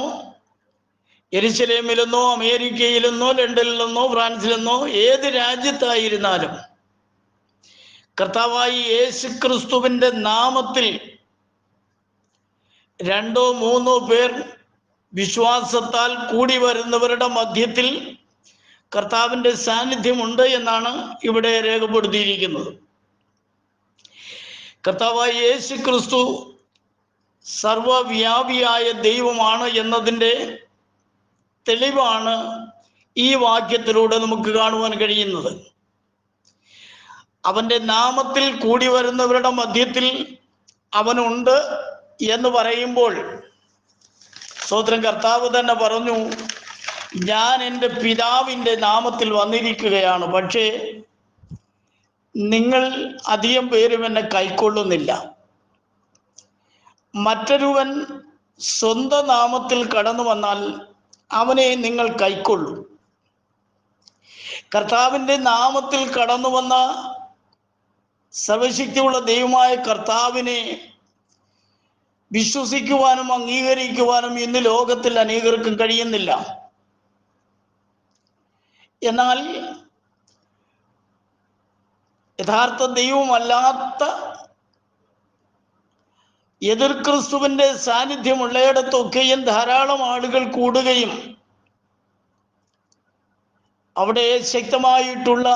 യെരുശലേമിലെന്നോ അമേരിക്കയിലെന്നോ ലണ്ടനിലെന്നോ ഫ്രാൻസിലെന്നോ ഏത് രാജ്യത്തായിരുന്നാലും, കർത്താവായ യേശു ക്രിസ്തുവിൻ്റെ നാമത്തിൽ 2 or 3 പേർ വിശ്വാസത്താൽ കൂടി വരുന്നവരുടെ മധ്യത്തിൽ കർത്താവിൻ്റെ സാന്നിധ്യമുണ്ട് എന്നാണ് ഇവിടെ രേഖപ്പെടുത്തിയിരിക്കുന്നത്. കർത്താവായ യേശു ക്രിസ്തു സർവവ്യാപിയായ ദൈവമാണ് എന്നതിൻ്റെ തെളിവാണ് ഈ വാക്യത്തിലൂടെ നമുക്ക് കാണുവാൻ കഴിയുന്നത്. അവൻ്റെ നാമത്തിൽ കൂടി വരുന്നവരുടെ മധ്യത്തിൽ അവനുണ്ട് എന്ന് പറയുമ്പോൾ, സ്തോത്രം, കർത്താവ് തന്നെ പറഞ്ഞു, ഞാൻ എൻ്റെ പിതാവിൻ്റെ നാമത്തിൽ വന്നിരിക്കുകയാണ്, പക്ഷേ നിങ്ങൾ അധികം പേരും എന്നെ കൈക്കൊള്ളുന്നില്ല. മറ്റൊരുവൻ സ്വന്തം നാമത്തിൽ കടന്നു വന്നാൽ അവനെ നിങ്ങൾ കൈക്കൊള്ളും. കർത്താവിൻ്റെ നാമത്തിൽ കടന്നു വന്ന സർവശക്തിയുള്ള ദൈവമായ കർത്താവിനെ വിശ്വസിക്കുവാനും അംഗീകരിക്കുവാനും ഇന്ന് ലോകത്തിൽ അനേകർക്കും കഴിയുന്നില്ല. എന്നാൽ യഥാർത്ഥ ദൈവമല്ലാത്ത എതിർ ക്രിസ്തുവിൻ്റെ സാന്നിധ്യമുള്ളയിടത്തൊക്കെയും ധാരാളം ആളുകൾ കൂടുകയും അവിടെ ശക്തമായിട്ടുള്ള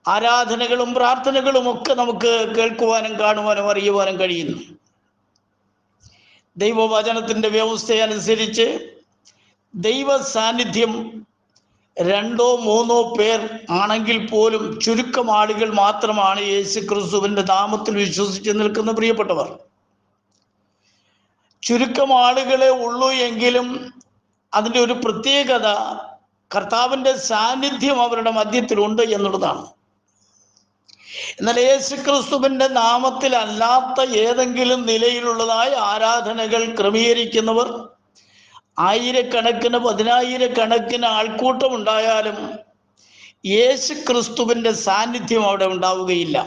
ആരാധനകളും പ്രാർത്ഥനകളും ഒക്കെ നമുക്ക് കേൾക്കുവാനും കാണുവാനും അറിയുവാനും കഴിയുന്നു. ദൈവവചനത്തിൻ്റെ വ്യവസ്ഥയനുസരിച്ച് ദൈവ സാന്നിധ്യം 2 or 3 പേർ ആണെങ്കിൽ പോലും ചുരുക്കം ആളുകൾ മാത്രമാണ് യേശു ക്രിസ്തുവിൻ്റെ നാമത്തിൽ വിശ്വസിച്ച് നിൽക്കുന്ന പ്രിയപ്പെട്ടവർ. ചുരുക്കം ആളുകളെ ഉള്ളൂ എങ്കിലും അതിൻ്റെ ഒരു പ്രത്യേകത കർത്താവിൻ്റെ സാന്നിധ്യം അവരുടെ മധ്യത്തിലുണ്ട് എന്നുള്ളതാണ്. എന്നാൽ യേശു ക്രിസ്തുവിൻ്റെ നാമത്തിൽ അല്ലാത്ത ഏതെങ്കിലും നിലയിലുള്ളതായ ആരാധനകൾ ക്രമീകരിക്കുന്നവർ ആയിരക്കണക്കിന് 10,000-കണക്കിന് ആൾക്കൂട്ടം ഉണ്ടായാലും യേശു ക്രിസ്തുവിൻ്റെ സാന്നിധ്യം അവിടെ ഉണ്ടാവുകയില്ല.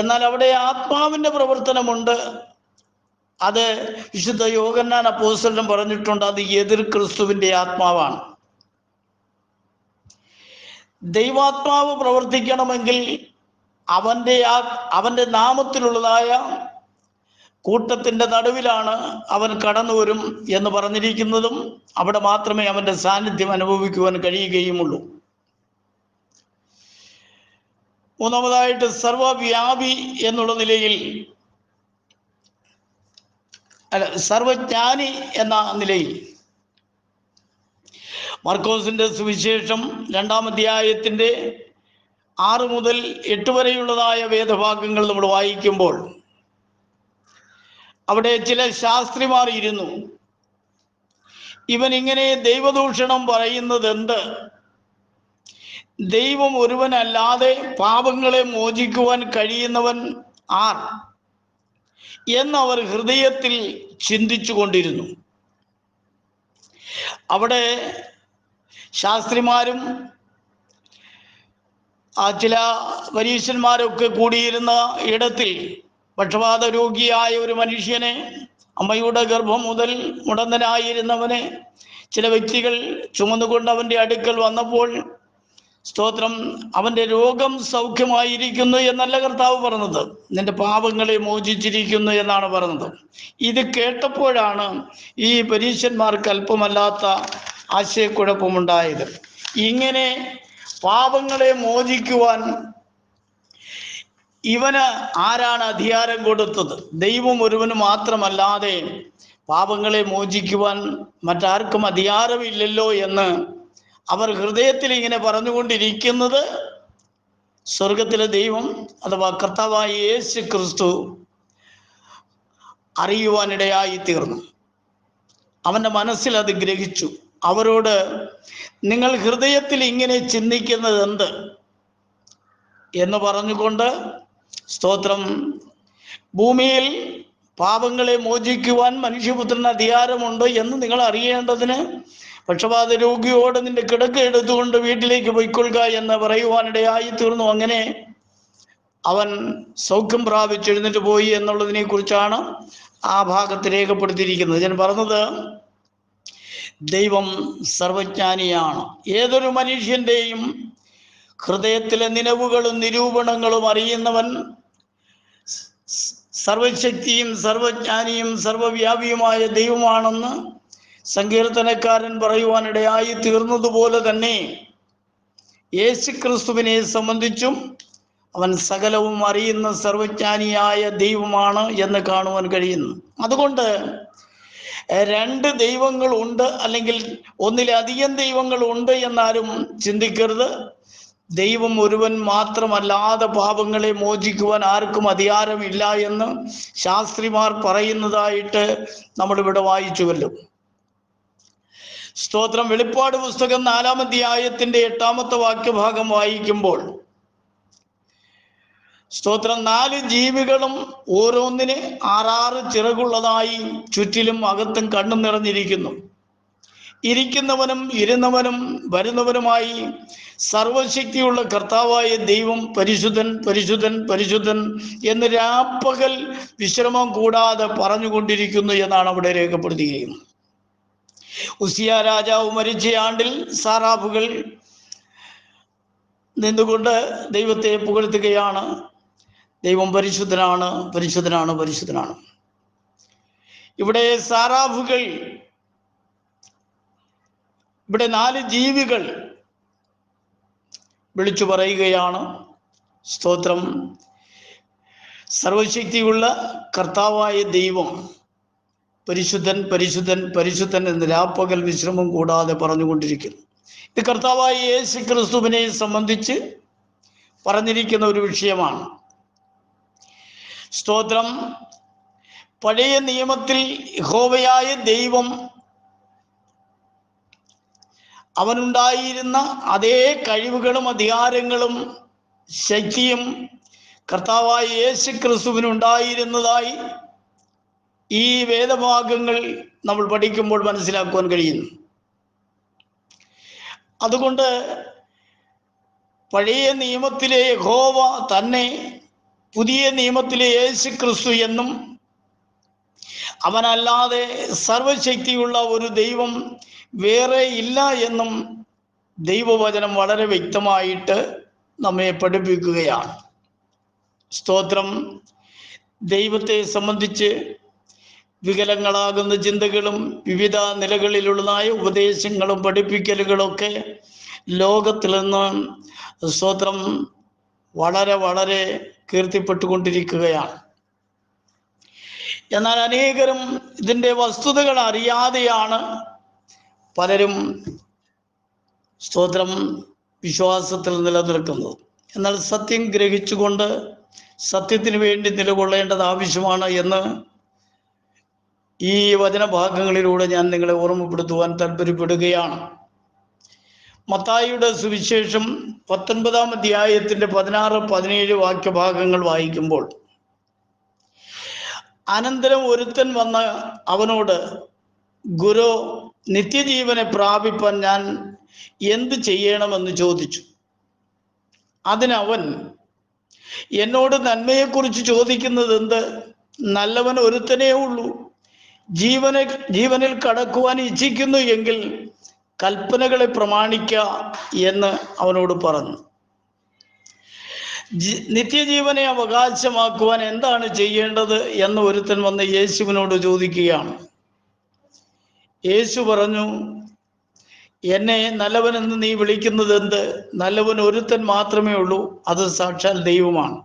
എന്നാൽ അവിടെ ആത്മാവിൻ്റെ പ്രവർത്തനമുണ്ട്. അത് വിശുദ്ധ യോഹന്നാൻ അപ്പോസ്തലൻ പറഞ്ഞിട്ടുണ്ട്, അത് എതിർ ക്രിസ്തുവിൻ്റെ ആത്മാവാണ്. ദൈവാത്മാവ് പ്രവർത്തിക്കണമെങ്കിൽ അവൻ്റെ നാമത്തിലുള്ളതായ കൂട്ടത്തിൻ്റെ നടുവിലാണ് അവൻ കടന്നു വരും എന്ന് പറഞ്ഞിരിക്കുന്നതും അവിടെ മാത്രമേ അവൻ്റെ സാന്നിധ്യം അനുഭവിക്കുവാൻ കഴിയുകയുമുള്ളൂ. മൂന്നാമതായിട്ട് സർവവ്യാപി എന്നുള്ള നിലയിൽ, സർവജ്ഞാനി എന്ന നിലയിൽ മർക്കോസിൻ്റെ സുവിശേഷം 2-ാം അധ്യായത്തിൻ്റെ 6 മുതൽ 8 വരെയുള്ളതായ വേദഭാഗങ്ങൾ നമ്മൾ വായിക്കുമ്പോൾ അവിടെ ചില ശാസ്ത്രിമാർ ഇരുന്നു. ഇവൻ ഇങ്ങനെ ദൈവദൂഷണം പറയുന്നത് എന്ത്? ദൈവം ഒരുവനല്ലാതെ പാപങ്ങളെ മോചിക്കുവാൻ കഴിയുന്നവൻ ആർ എന്നവർ ഹൃദയത്തിൽ ചിന്തിച്ചു കൊണ്ടിരുന്നു. അവിടെ ശാസ്ത്രിമാരും ചില പരീശന്മാരൊക്കെ കൂടിയിരുന്ന ഇടത്തിൽ പക്ഷപാത രോഗിയായ ഒരു മനുഷ്യനെ, അമ്മയുടെ ഗർഭം മുതൽ മുടന്തനായിരുന്നവനെ ചില വ്യക്തികൾ ചുമന്നുകൊണ്ട് അവൻ്റെ അടുക്കൽ വന്നപ്പോൾ, സ്തോത്രം, അവൻ്റെ രോഗം സൗഖ്യമായിരിക്കുന്നു എന്നല്ല കർത്താവ് പറഞ്ഞത്, നിന്റെ പാപങ്ങളെ മോചിച്ചിരിക്കുന്നു എന്നാണ് പറഞ്ഞത്. ഇത് കേട്ടപ്പോഴാണ് ഈ പരീശന്മാർക്ക് അല്പമല്ലാത്ത ആശയക്കുഴപ്പമുണ്ടായത്. ഇങ്ങനെ പാപങ്ങളെ മോചിക്കുവാൻ ഇവന് ആരാണ് അധികാരം കൊടുത്തത്? ദൈവം ഒരുവന് മാത്രമല്ലാതെ പാപങ്ങളെ മോചിക്കുവാൻ മറ്റാർക്കും അധികാരമില്ലല്ലോ എന്ന് അവർ ഹൃദയത്തിൽ ഇങ്ങനെ പറഞ്ഞുകൊണ്ടിരിക്കുന്നത് സ്വർഗത്തിലെ ദൈവം അഥവാ കർത്താവായ യേശു ക്രിസ്തു അറിയുവാനിടയായി തീർന്നു. അവൻ്റെ മനസ്സിൽ അത് ഗ്രഹിച്ചു. അവരോട്, നിങ്ങൾ ഹൃദയത്തിൽ ഇങ്ങനെ ചിന്തിക്കുന്നത് എന്ത് എന്ന് പറഞ്ഞുകൊണ്ട്, സ്തോത്രം, ഭൂമിയിൽ പാപങ്ങളെ മോചിക്കുവാൻ മനുഷ്യപുത്രന് അധികാരമുണ്ട് എന്ന് നിങ്ങൾ അറിയേണ്ടതിന് പക്ഷപാത രോഗിയോട് നിന്റെ കിടക്ക എടുത്തുകൊണ്ട് വീട്ടിലേക്ക് പോയിക്കൊള്ളുക എന്ന് പറയുവാനിടയായി തീർന്നു. അങ്ങനെ അവൻ സൗഖ്യം പ്രാപിച്ച് എഴുന്നേറ്റ് പോയി എന്നുള്ളതിനെ കുറിച്ചാണ് ആ ഭാഗത്ത് രേഖപ്പെടുത്തിയിരിക്കുന്നത്. ഞാൻ പറഞ്ഞത്, ദൈവം സർവജ്ഞാനിയാണ്. ഏതൊരു മനുഷ്യൻ്റെയും ഹൃദയത്തിലെ നിലവുകളും നിരൂപണങ്ങളും അറിയുന്നവൻ, സർവശക്തിയും സർവജ്ഞാനിയും സർവവ്യാപിയുമായ ദൈവമാണെന്ന് സങ്കീർത്തനക്കാരൻ പറയുവാനിടയായി തീർന്നതുപോലെ തന്നെ യേശു ക്രിസ്തുവിനെ സംബന്ധിച്ചും അവൻ സകലവും അറിയുന്ന സർവജ്ഞാനിയായ ദൈവമാണ് എന്ന് കാണുവാൻ കഴിയുന്നു. അതുകൊണ്ട് 2 ദൈവങ്ങൾ ഉണ്ട്, അല്ലെങ്കിൽ ഒന്നിലധികം ദൈവങ്ങൾ ഉണ്ട് എന്നാരും ചിന്തിക്കരുത്. ദൈവം ഒരുവൻ മാത്രമല്ലാതെ പാപങ്ങളെ മോചിക്കുവാൻ ആർക്കും അധികാരമില്ല എന്ന് ശാസ്ത്രിമാർ പറയുന്നതായിട്ട് നമ്മളിവിടെ വായിച്ചുവല്ലോ. സ്തോത്രം. വെളിപ്പാട് പുസ്തകം 4-ാം അധ്യായത്തിന്റെ 8-ാമത്തെ വാക്യഭാഗം വായിക്കുമ്പോൾ സ്തോത്രം, 4 ജീവികളും ഓരോന്നിന് 6 ചിറകുള്ളതായി ചുറ്റിലും അകത്തും കണ്ണും നിറഞ്ഞിരിക്കുന്നു. ഇരിക്കുന്നവനും ഇരുന്നവനും വരുന്നവനുമായി സർവശക്തിയുള്ള കർത്താവായ ദൈവം പരിശുദ്ധൻ പരിശുദ്ധൻ പരിശുദ്ധൻ എന്ന് രാപ്പകൽ വിശ്രമം കൂടാതെ പറഞ്ഞുകൊണ്ടിരിക്കുന്നു എന്നാണ് അവിടെ രേഖപ്പെടുത്തുകയും. ഉസിയ രാജാവ് മരിച്ച ആണ്ടിൽ സാറാഫുകൾ നിന്നുകൊണ്ട് ദൈവത്തെ പുകഴ്ത്തുകയാണ്. ദൈവം പരിശുദ്ധനാണ്, പരിശുദ്ധനാണ്, പരിശുദ്ധനാണ്. ഇവിടെ സാറാഫുകൾ, ഇവിടെ 4 ജീവികൾ വിളിച്ചു പറയുകയാണ്. സ്തോത്രം. സർവശക്തിയുള്ള കർത്താവായ ദൈവം പരിശുദ്ധൻ പരിശുദ്ധൻ പരിശുദ്ധൻ എന്ന് രാപ്പകൽ വിശ്രമം കൂടാതെ പറഞ്ഞുകൊണ്ടിരിക്കുന്നു. ഇത് കർത്താവായ യേശു ക്രിസ്തുവിനെ സംബന്ധിച്ച് പറഞ്ഞിരിക്കുന്ന ഒരു വിഷയമാണ്. സ്തോത്രം. പഴയ നിയമത്തിൽ യഹോവയായ ദൈവം അവനുണ്ടായിരുന്ന അതേ കഴിവുകളും അധികാരങ്ങളും ശക്തിയും കർത്താവായ യേശു ക്രിസ്തുവിനുണ്ടായിരുന്നതായി ഈ വേദഭാഗങ്ങൾ നമ്മൾ പഠിക്കുമ്പോൾ മനസ്സിലാക്കുവാൻ കഴിയുന്നു. അതുകൊണ്ട് പഴയ നിയമത്തിലെ യഹോവ തന്നെ പുതിയ നിയമത്തിലെ യേശു ക്രിസ്തു എന്നും അവനല്ലാതെ സർവശക്തിയുള്ള ഒരു ദൈവം വേറെ ഇല്ല എന്നും ദൈവവചനം വളരെ വ്യക്തമായിട്ട് നമ്മെ പഠിപ്പിക്കുകയാണ്. സ്തോത്രം. ദൈവത്തെ സംബന്ധിച്ച് വികലങ്ങളാകുന്ന ചിന്തകളും വിവിധ നിലകളിലുള്ളതായ ഉപദേശങ്ങളും പഠിപ്പിക്കലുകളൊക്കെ ലോകത്തിൽ നിന്ന് സ്തോത്രം വളരെ വളരെ കീർത്തിപ്പെട്ടുകൊണ്ടിരിക്കുകയാണ്. എന്നാൽ അനേകരും ഇതിൻ്റെ വസ്തുതകൾ അറിയാതെയാണ് പലരും സ്തോത്രം വിശ്വാസത്തിൽ നിലനിൽക്കുന്നത്. എന്നാൽ സത്യം ഗ്രഹിച്ചുകൊണ്ട് സത്യത്തിന് വേണ്ടി നിലകൊള്ളേണ്ടത് ആവശ്യമാണ് എന്ന് ഈ വചനഭാഗങ്ങളിലൂടെ ഞാൻ നിങ്ങളെ ഓർമ്മപ്പെടുത്തുവാൻ താല്പര്യപ്പെടുകയാണ്. മത്തായിയുടെ സുവിശേഷം 19-ാം അധ്യായത്തിന്റെ 16-17 വാക്യഭാഗങ്ങൾ വായിക്കുമ്പോൾ, അനന്തരം ഒരുത്തൻ വന്ന് അവനോട്, ഗുരു, നിത്യജീവനെ പ്രാപിപ്പാൻ ഞാൻ എന്ത് ചെയ്യണമെന്ന് ചോദിച്ചു. അതിനവൻ, എന്നോട് നന്മയെക്കുറിച്ച് ചോദിക്കുന്നത് എന്ത്? നല്ലവൻ ഒരുത്തനേ ഉള്ളൂ. ജീവനിൽ കടക്കുവാൻ ഇച്ഛിക്കുന്നു എങ്കിൽ കൽപ്പനകളെ പ്രമാണിക്ക എന്ന് അവനോട് പറഞ്ഞു. നിത്യജീവനെ അവകാശമാക്കുവാൻ എന്താണ് ചെയ്യേണ്ടത് എന്ന് ഒരുത്തൻ വന്ന് യേശുവിനോട് ചോദിക്കുകയാണ്. യേശു പറഞ്ഞു, എന്നെ നല്ലവനെന്ന് നീ വിളിക്കുന്നത് എന്ത്? നല്ലവൻ ഒരുത്തൻ മാത്രമേ ഉള്ളൂ, അത് സാക്ഷാൽ ദൈവമാണ്.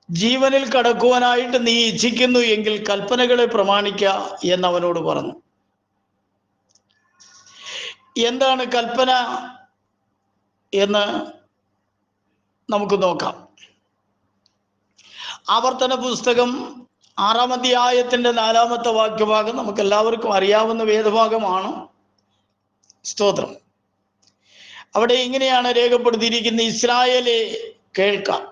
ജീവനിൽ കടക്കുവാനായിട്ട് നീ ഇച്ഛിക്കുന്നു എങ്കിൽ കൽപ്പനകളെ പ്രമാണിക്ക എന്ന് അവനോട് പറഞ്ഞു. എന്താണ് കൽപ്പന എന്ന് നമുക്ക് നോക്കാം. ആവർത്തന പുസ്തകം 6-ാം അധ്യായത്തിന്റെ 4-ാമത്തെ വാക്യഭാഗം നമുക്ക് എല്ലാവർക്കും അറിയാവുന്ന വേദഭാഗമാണ്. സ്തോത്രം. അവിടെ ഇങ്ങനെയാണ് രേഖപ്പെടുത്തിയിരിക്കുന്നത്, ഇസ്രായേലേ കേൾക്കാം,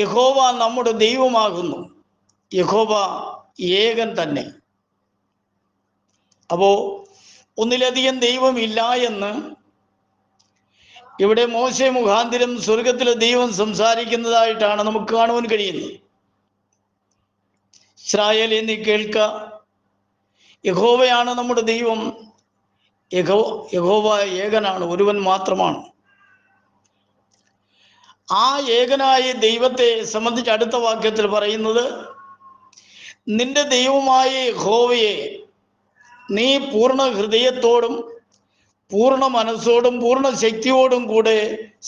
യഹോവ നമ്മുടെ ദൈവമാകുന്നു, യഹോവ ഏകൻ തന്നെ. അപ്പോ ഒന്നിലധികം ദൈവമില്ല എന്ന് ഇവിടെ മോശെ മുഖാന്തരം സ്വർഗത്തിലെ ദൈവം സംസാരിക്കുന്നതായിട്ടാണ് നമുക്ക് കാണുവാൻ കഴിയുന്നത്. ഇസ്രായേലേ നീ കേൾക്ക, യഹോവയാണ് നമ്മുടെ ദൈവം, യഹോവ ഏകനാണ്, ഒരുവൻ മാത്രമാണ്. ആ ഏകനായ ദൈവത്തെ സംബന്ധിച്ച് അടുത്ത വാക്യത്തിൽ പറയുന്നത്, നിന്റെ ദൈവമായ യഹോവയെ നീ പൂർണ്ണ ഹൃദയത്തോടും പൂർണ്ണ മനസ്സോടും പൂർണ്ണ ശക്തിയോടും കൂടെ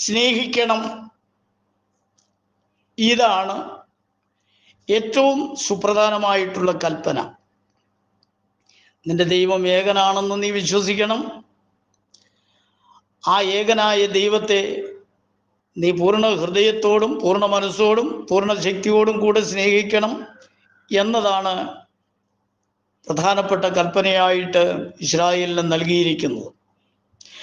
സ്നേഹിക്കണം. ഇതാണ് ഏറ്റവും സുപ്രധാനമായിട്ടുള്ള കൽപ്പന. നിന്റെ ദൈവം ഏകനാണെന്ന് നീ വിശ്വസിക്കണം. ആ ഏകനായ ദൈവത്തെ നീ പൂർണ്ണ ഹൃദയത്തോടും പൂർണ്ണ മനസ്സോടും പൂർണ്ണ ശക്തിയോടും കൂടെ സ്നേഹിക്കണം എന്നതാണ് പ്രധാനപ്പെട്ട കൽപ്പനയായിട്ട് ഇസ്രായേലിന് നൽകിയിരിക്കുന്നത്.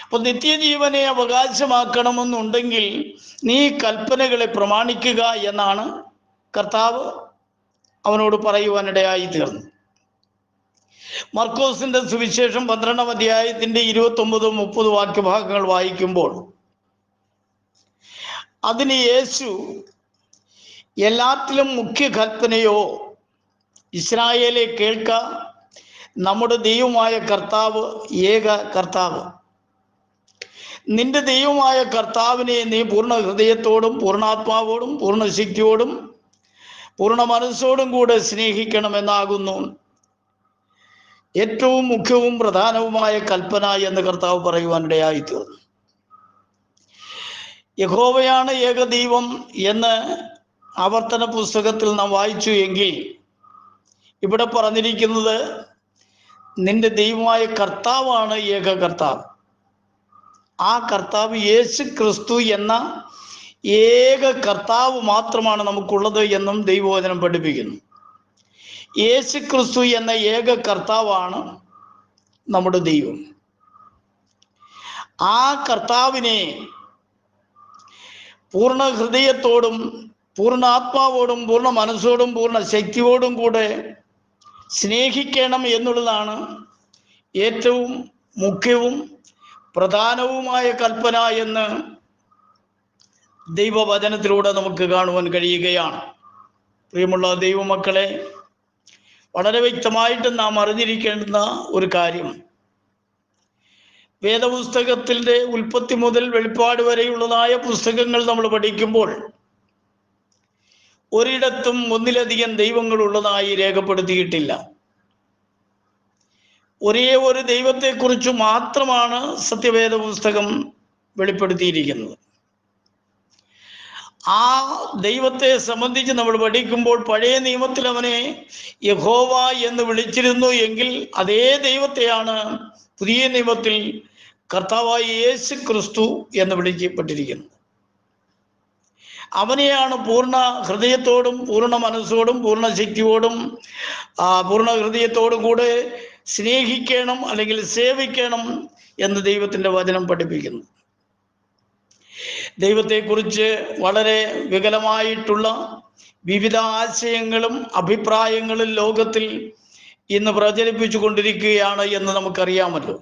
അപ്പോൾ നിത്യജീവനെ അവകാശമാക്കണമെന്നുണ്ടെങ്കിൽ നീ കൽപ്പനകളെ പ്രമാണിക്കുക എന്നാണ് കർത്താവ് അവനോട് പറയുവാനിടയായി തീർന്നു. മർക്കോസിന്റെ സുവിശേഷം 12-ാം അധ്യായത്തിന്റെ 29-30 വാക്യഭാഗങ്ങൾ വായിക്കുമ്പോൾ അതിന് യേശു എല്ലാത്തിലും മുഖ്യ കൽപ്പനയോ ഇസ്രായേലെ കേൾക്ക, നമ്മുടെ ദൈവമായ കർത്താവ് ഏക കർത്താവ്. നിന്റെ ദൈവമായ കർത്താവിനെ നീ പൂർണ്ണ ഹൃദയത്തോടും പൂർണ്ണാത്മാവോടും പൂർണ്ണ ശക്തിയോടും പൂർണ്ണ മനസ്സോടും കൂടെ സ്നേഹിക്കണമെന്നാകുന്നു ഏറ്റവും മുഖ്യവും പ്രധാനവുമായ കൽപ്പന എന്ന് കർത്താവ് പറയുവാനിടയായി തീർന്നു. യഹോവയാണ് ഏകദൈവം എന്ന് ആവർത്തന പുസ്തകത്തിൽ നാം വായിച്ചു എങ്കിൽ ഇവിടെ പറഞ്ഞിരിക്കുന്നത് നിന്റെ ദൈവമായ കർത്താവാണ് ഏക കർത്താവ്. ആ കർത്താവ് യേശു ക്രിസ്തു എന്ന ഏക കർത്താവ് മാത്രമാണ് നമുക്കുള്ളത് എന്നും ദൈവവചനം പഠിപ്പിക്കുന്നു. യേശു ക്രിസ്തു എന്ന ഏക കർത്താവാണ് നമ്മുടെ ദൈവം. ആ കർത്താവിനെ പൂർണ്ണ ഹൃദയത്തോടും പൂർണ്ണ ആത്മാവോടും പൂർണ്ണ മനസ്സോടും പൂർണ്ണ ശക്തിയോടും കൂടെ സ്നേഹിക്കണം എന്നുള്ളതാണ് ഏറ്റവും മുഖ്യവും പ്രധാനവുമായ കൽപ്പന എന്ന് ദൈവവചനത്തിലൂടെ നമുക്ക് കാണുവാൻ കഴിയുകയാണ്. പ്രിയമുള്ള ദൈവമക്കളെ, വളരെ വ്യക്തമായിട്ട് നാം അറിഞ്ഞിരിക്കേണ്ടുന്ന ഒരു കാര്യം, വേദപുസ്തകത്തിൻ്റെ ഉൽപ്പത്തി മുതൽ വെളിപ്പാട് വരെയുള്ളതായ പുസ്തകങ്ങൾ നമ്മൾ പഠിക്കുമ്പോൾ ഒരിടത്തും ഒന്നിലധികം ദൈവങ്ങളുള്ളതായി രേഖപ്പെടുത്തിയിട്ടില്ല. ഒരേ ഒരു ദൈവത്തെക്കുറിച്ച് മാത്രമാണ് സത്യവേദ പുസ്തകം വെളിപ്പെടുത്തിയിരിക്കുന്നത്. ആ ദൈവത്തെ സംബന്ധിച്ച് നമ്മൾ പഠിക്കുമ്പോൾ പഴയ നിയമത്തിൽ അവനെ യഹോവ എന്ന് വിളിച്ചിരുന്നു എങ്കിൽ അതേ ദൈവത്തെയാണ് പുതിയ നിയമത്തിൽ കർത്താവായ യേശു ക്രിസ്തു എന്ന് വിളിക്കപ്പെട്ടിരിക്കുന്നത്. അവനെയാണ് പൂർണ്ണ ഹൃദയത്തോടും പൂർണ്ണ മനസ്സോടും പൂർണ്ണ ശക്തിയോടും പൂർണ്ണ ഹൃദയത്തോടും കൂടെ സ്നേഹിക്കണം അല്ലെങ്കിൽ സേവിക്കണം എന്ന് ദൈവത്തിൻ്റെ വചനം പഠിപ്പിക്കുന്നു. ദൈവത്തെക്കുറിച്ച് വളരെ വികലമായിട്ടുള്ള വിവിധ ആശയങ്ങളും അഭിപ്രായങ്ങളും ലോകത്തിൽ ഇന്ന് പ്രചരിപ്പിച്ചു കൊണ്ടിരിക്കുകയാണ് എന്ന് നമുക്കറിയാമല്ലോ.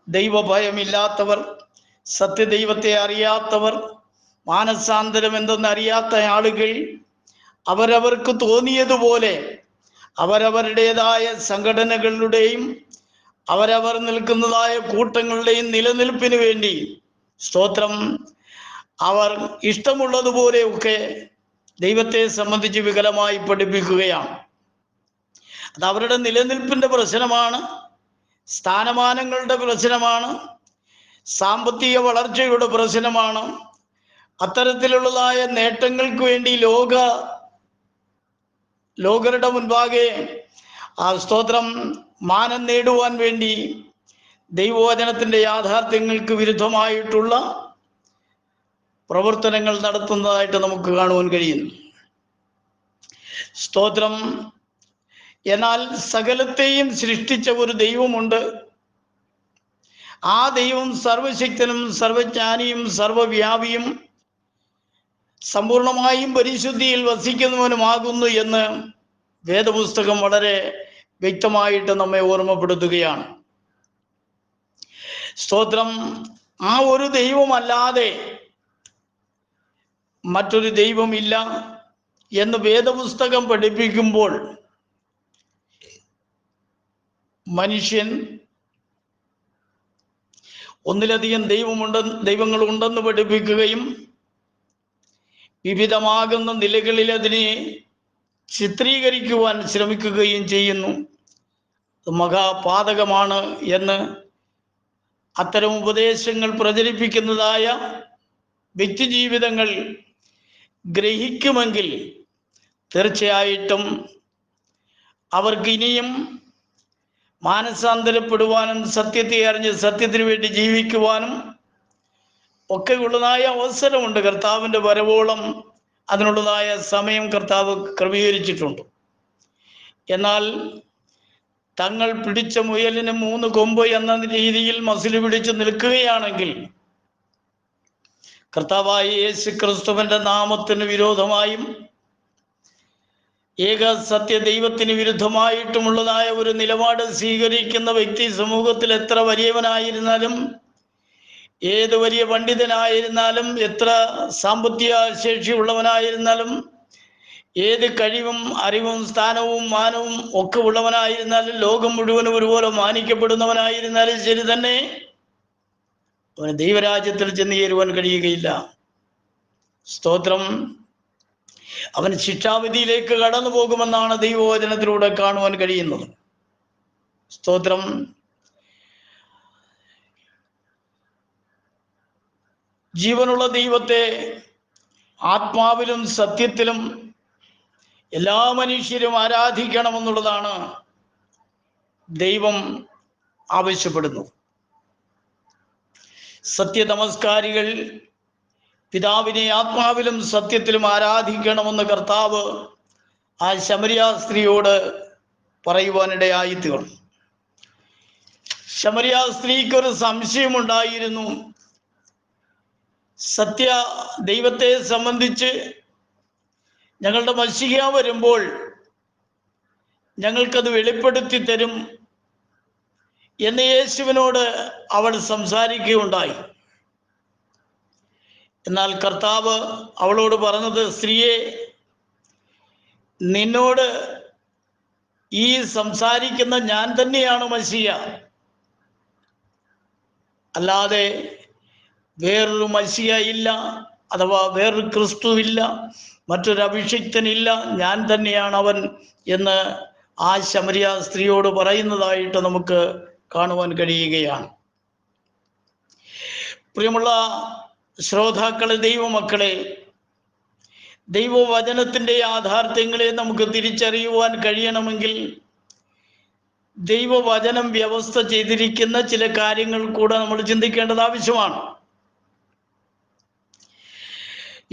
ദൈവഭയമില്ലാത്തവർ, സത്യദൈവത്തെ അറിയാത്തവർ, മാനസാന്തരം എന്തെന്നറിയാത്ത ആളുകൾ അവരവർക്ക് തോന്നിയതുപോലെ അവരവരുടേതായ സംഘടനകളുടെയും അവരവർ നിൽക്കുന്നതായ കൂട്ടങ്ങളുടെയും നിലനിൽപ്പിന് വേണ്ടി സ്തോത്രം അവർ ഇഷ്ടമുള്ളതുപോലെയൊക്കെ ദൈവത്തെ സംബന്ധിച്ച് വികലമായി പഠിപ്പിക്കുകയാണ്. അത് അവരുടെ നിലനിൽപ്പിൻ്റെ പ്രശ്നമാണ്, സ്ഥാനമാനങ്ങളുടെ പ്രശ്നമാണ്, സാമ്പത്തിക വളർച്ചയുടെ പ്രശ്നമാണ്. അത്തരത്തിലുള്ളതായ നേട്ടങ്ങൾക്ക് വേണ്ടി ലോകരുടെ മുൻപാകെ സ്തോത്രം മാനം നേടുവാൻ വേണ്ടി ദൈവവചനത്തിൻ്റെ യാഥാർത്ഥ്യങ്ങൾക്ക് വിരുദ്ധമായിട്ടുള്ള പ്രവർത്തനങ്ങൾ നടത്തുന്നതായിട്ട് നമുക്ക് കാണുവാൻ കഴിയുന്നു. സ്തോത്രം. എന്നാൽ സകലത്തെയും സൃഷ്ടിച്ച ഒരു ദൈവമുണ്ട്. ആ ദൈവം സർവശക്തനും സർവജ്ഞാനിയും സർവവ്യാപിയും സമ്പൂർണമായും പരിശുദ്ധിയിൽ വസിക്കുന്നവനുമാകുന്നു എന്ന് വേദപുസ്തകം വളരെ വ്യക്തമായിട്ട് നമ്മെ ഓർമ്മപ്പെടുത്തുകയാണ്. സ്തോത്രം. ആ ഒരു ദൈവമല്ലാതെ മറ്റൊരു ദൈവമില്ല എന്ന് വേദപുസ്തകം പഠിപ്പിക്കുമ്പോൾ മനുഷ്യൻ ഒന്നിലധികം ദൈവങ്ങളുണ്ടെന്ന് പഠിപ്പിക്കുകയും വിവിധമാകുന്ന നിലകളിൽ അതിനെ ചിത്രീകരിക്കുവാൻ ശ്രമിക്കുകയും ചെയ്യുന്നു. മഹാപാതകമാണ് എന്ന് അത്തരം ഉപദേശങ്ങൾ പ്രചരിപ്പിക്കുന്നതായ വ്യക്തിജീവിതങ്ങൾ ഗ്രഹിക്കുമെങ്കിൽ തീർച്ചയായിട്ടും അവർക്ക് ഇനിയും മാനസാന്തരപ്പെടുവാനും സത്യത്തെ അറിഞ്ഞ് സത്യത്തിന് വേണ്ടി ജീവിക്കുവാനും ഒക്കെയുള്ളതായ അവസരമുണ്ട്. കർത്താവിൻ്റെ വരവോളം അതിനുള്ളതായ സമയം കർത്താവ് ക്രമീകരിച്ചിട്ടുണ്ട്. എന്നാൽ തങ്ങൾ പിടിച്ച മുയലിന് 3 കൊമ്പ് എന്ന രീതിയിൽ മസിൽ പിടിച്ച് നിൽക്കുകയാണെങ്കിൽ കർത്താവായ യേശു ക്രിസ്തുവിന്റെ നാമത്തിന് വിരോധമായും ഏക സത്യ ദൈവത്തിന് വിരുദ്ധമായിട്ടുമുള്ളതായ ഒരു നിലപാട് സ്വീകരിക്കുന്ന വ്യക്തി സമൂഹത്തിൽ എത്ര വലിയവനായിരുന്നാലും, ഏത് വലിയ പണ്ഡിതനായിരുന്നാലും, എത്ര സാമ്പത്തിക ശേഷിയുള്ളവനായിരുന്നാലും, ഏത് കഴിവും അറിവും സ്ഥാനവും മാനവും ഒക്കെ ഉള്ളവനായിരുന്നാലും, ലോകം മുഴുവനും ഒരുപോലെ മാനിക്കപ്പെടുന്നവനായിരുന്നാലും ശരി തന്നെ, അവന് ദൈവരാജ്യത്തിൽ ചെന്ന് ചേരുവാൻ കഴിയുകയില്ല. സ്തോത്രം. അവൻ ശിക്ഷാവിധിയിലേക്ക് കടന്നു പോകുമെന്നാണ് ദൈവവചനത്തിലൂടെ കാണുവാൻ കഴിയുന്നത്. സ്തോത്രം. ജീവനുള്ള ദൈവത്തെ ആത്മാവിലും സത്യത്തിലും എല്ലാ മനുഷ്യരും ആരാധിക്കണമെന്നുള്ളതാണ് ദൈവം ആവശ്യപ്പെടുന്നത്. സത്യനമസ്കാരികൾ പിതാവിനെ ആത്മാവിലും സത്യത്തിലും ആരാധിക്കണമെന്ന് കർത്താവ് ആ ശമരിയ സ്ത്രീയോട് പറയുവാനിടയായി തീർന്നു. ശമരിയ സ്ത്രീക്കൊരു സംശയമുണ്ടായിരുന്നു. സത്യ ദൈവത്തെ സംബന്ധിച്ച് ഞങ്ങളുടെ മശിഹ വരുമ്പോൾ ഞങ്ങൾക്കത് വെളിപ്പെടുത്തി തരും എന്ന് യേശുവിനോട് അവൾ സംസാരിക്കുകയുണ്ടായി. എന്നാൽ കർത്താവ് അവളോട് പറഞ്ഞത്, സ്ത്രീയെ, നിന്നോട് ഈ സംസാരിക്കുന്ന ഞാൻ തന്നെയാണ് മശിഹ, അല്ലാതെ വേറൊരു മശിഹ ഇല്ല, അഥവാ വേറൊരു ക്രിസ്തുവില്ല, മറ്റൊരു അഭിഷിക്തനില്ല, ഞാൻ തന്നെയാണ് അവൻ എന്ന് ആ ശമരിയ സ്ത്രീയോട് പറയുന്നതായിട്ട് നമുക്ക് കാണുവാൻ കഴിയുകയാണ്. പ്രിയമുള്ള ശ്രോതാക്കളെ, ദൈവമക്കളെ, ദൈവവചനത്തിൻ്റെ യാഥാർത്ഥ്യങ്ങളെ നമുക്ക് തിരിച്ചറിയുവാൻ കഴിയണമെങ്കിൽ ദൈവവചനം വ്യവസ്ഥ ചെയ്തിരിക്കുന്ന ചില കാര്യങ്ങൾ കൂടെ നമ്മൾ ചിന്തിക്കേണ്ടത് ആവശ്യമാണ്.